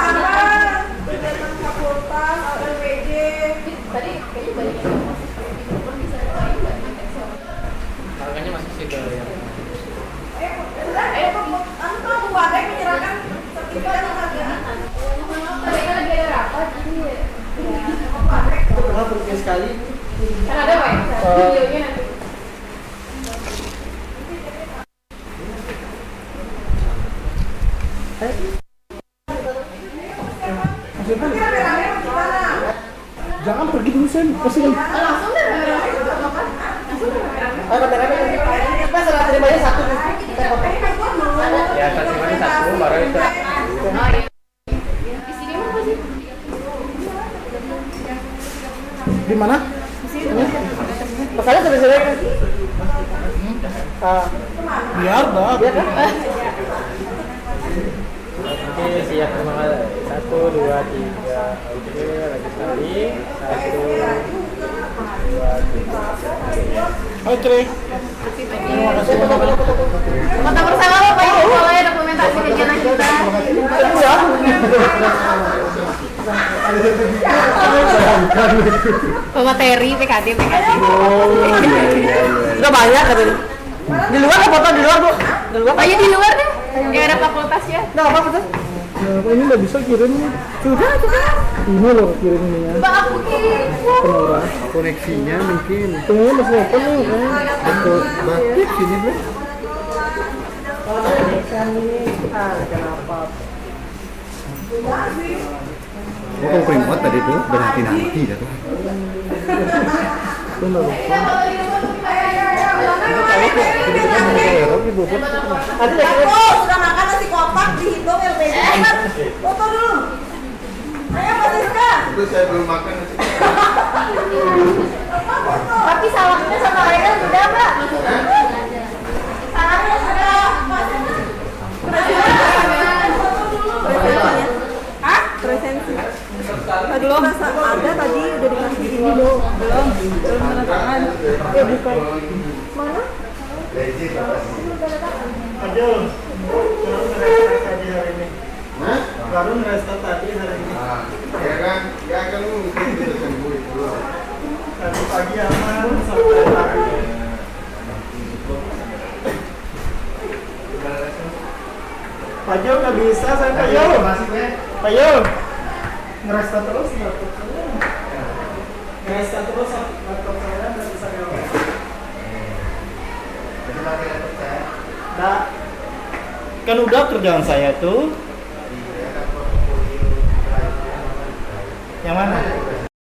Tadi kayaknya banyak yang bisa Harganya masih segitu ya. Pernah pergi sekali. kan ada Pak ya? Videonya nanti. Jangan pergi dulu Sen. Kasih Langsung deh. Oh, rame-rame. Mas, serah terimanya satu. Ya, terima satu baru itu. Oh, iya. Di sini apa sih? di mana? Di Pesannya sampai sini kan? Biar dah. Oke, siap, terima kasih. 1, 2, 3. Oke, lagi sekali. 1, 2, 3. Oke. Foto bersama Bapak Ibu boleh dokumentasi kegiatan kita. Pemateri PKD. Udah banyak katanya. Di luar lah foto, di luar Bu. Di luar. Ayo di luar deh. Yang ada fakultasnya. Enggak apa-apa tuh. Nah, ini nggak bisa kirim. Sudah. Ini loh kirim ini ya. Mbak aku kirim. Penora. Koneksinya mungkin. Tunggu masih open nih. Betul. Batik sini bro. Kenapa? Oh, remote tadi tuh berhenti dah tuh. Sudah makan nasi kotak dihitung yang beda. Foto dulu. Ayo Pak Siska. Itu saya belum makan nasi. Tapi salahnya sama Rena sudah, Mbak. Salahnya sudah. Hah? Presensi. Tadi merasa ada tadi udah dikasih ini loh. Belum tanda tangan. Bukan. Mana? Baru ngerestart tadi hari ini. Ya kan? Ya kan mungkin bisa sembuh itu. Tadi pagi aman sampai pagi. Pak Jo nggak bisa, saya Pak Jo. Pak Jo, ngerestart terus laptop saya. Ngerestart terus laptop saya nggak bisa nyala. Nah, kan udah kerjaan saya tuh. Yang mana?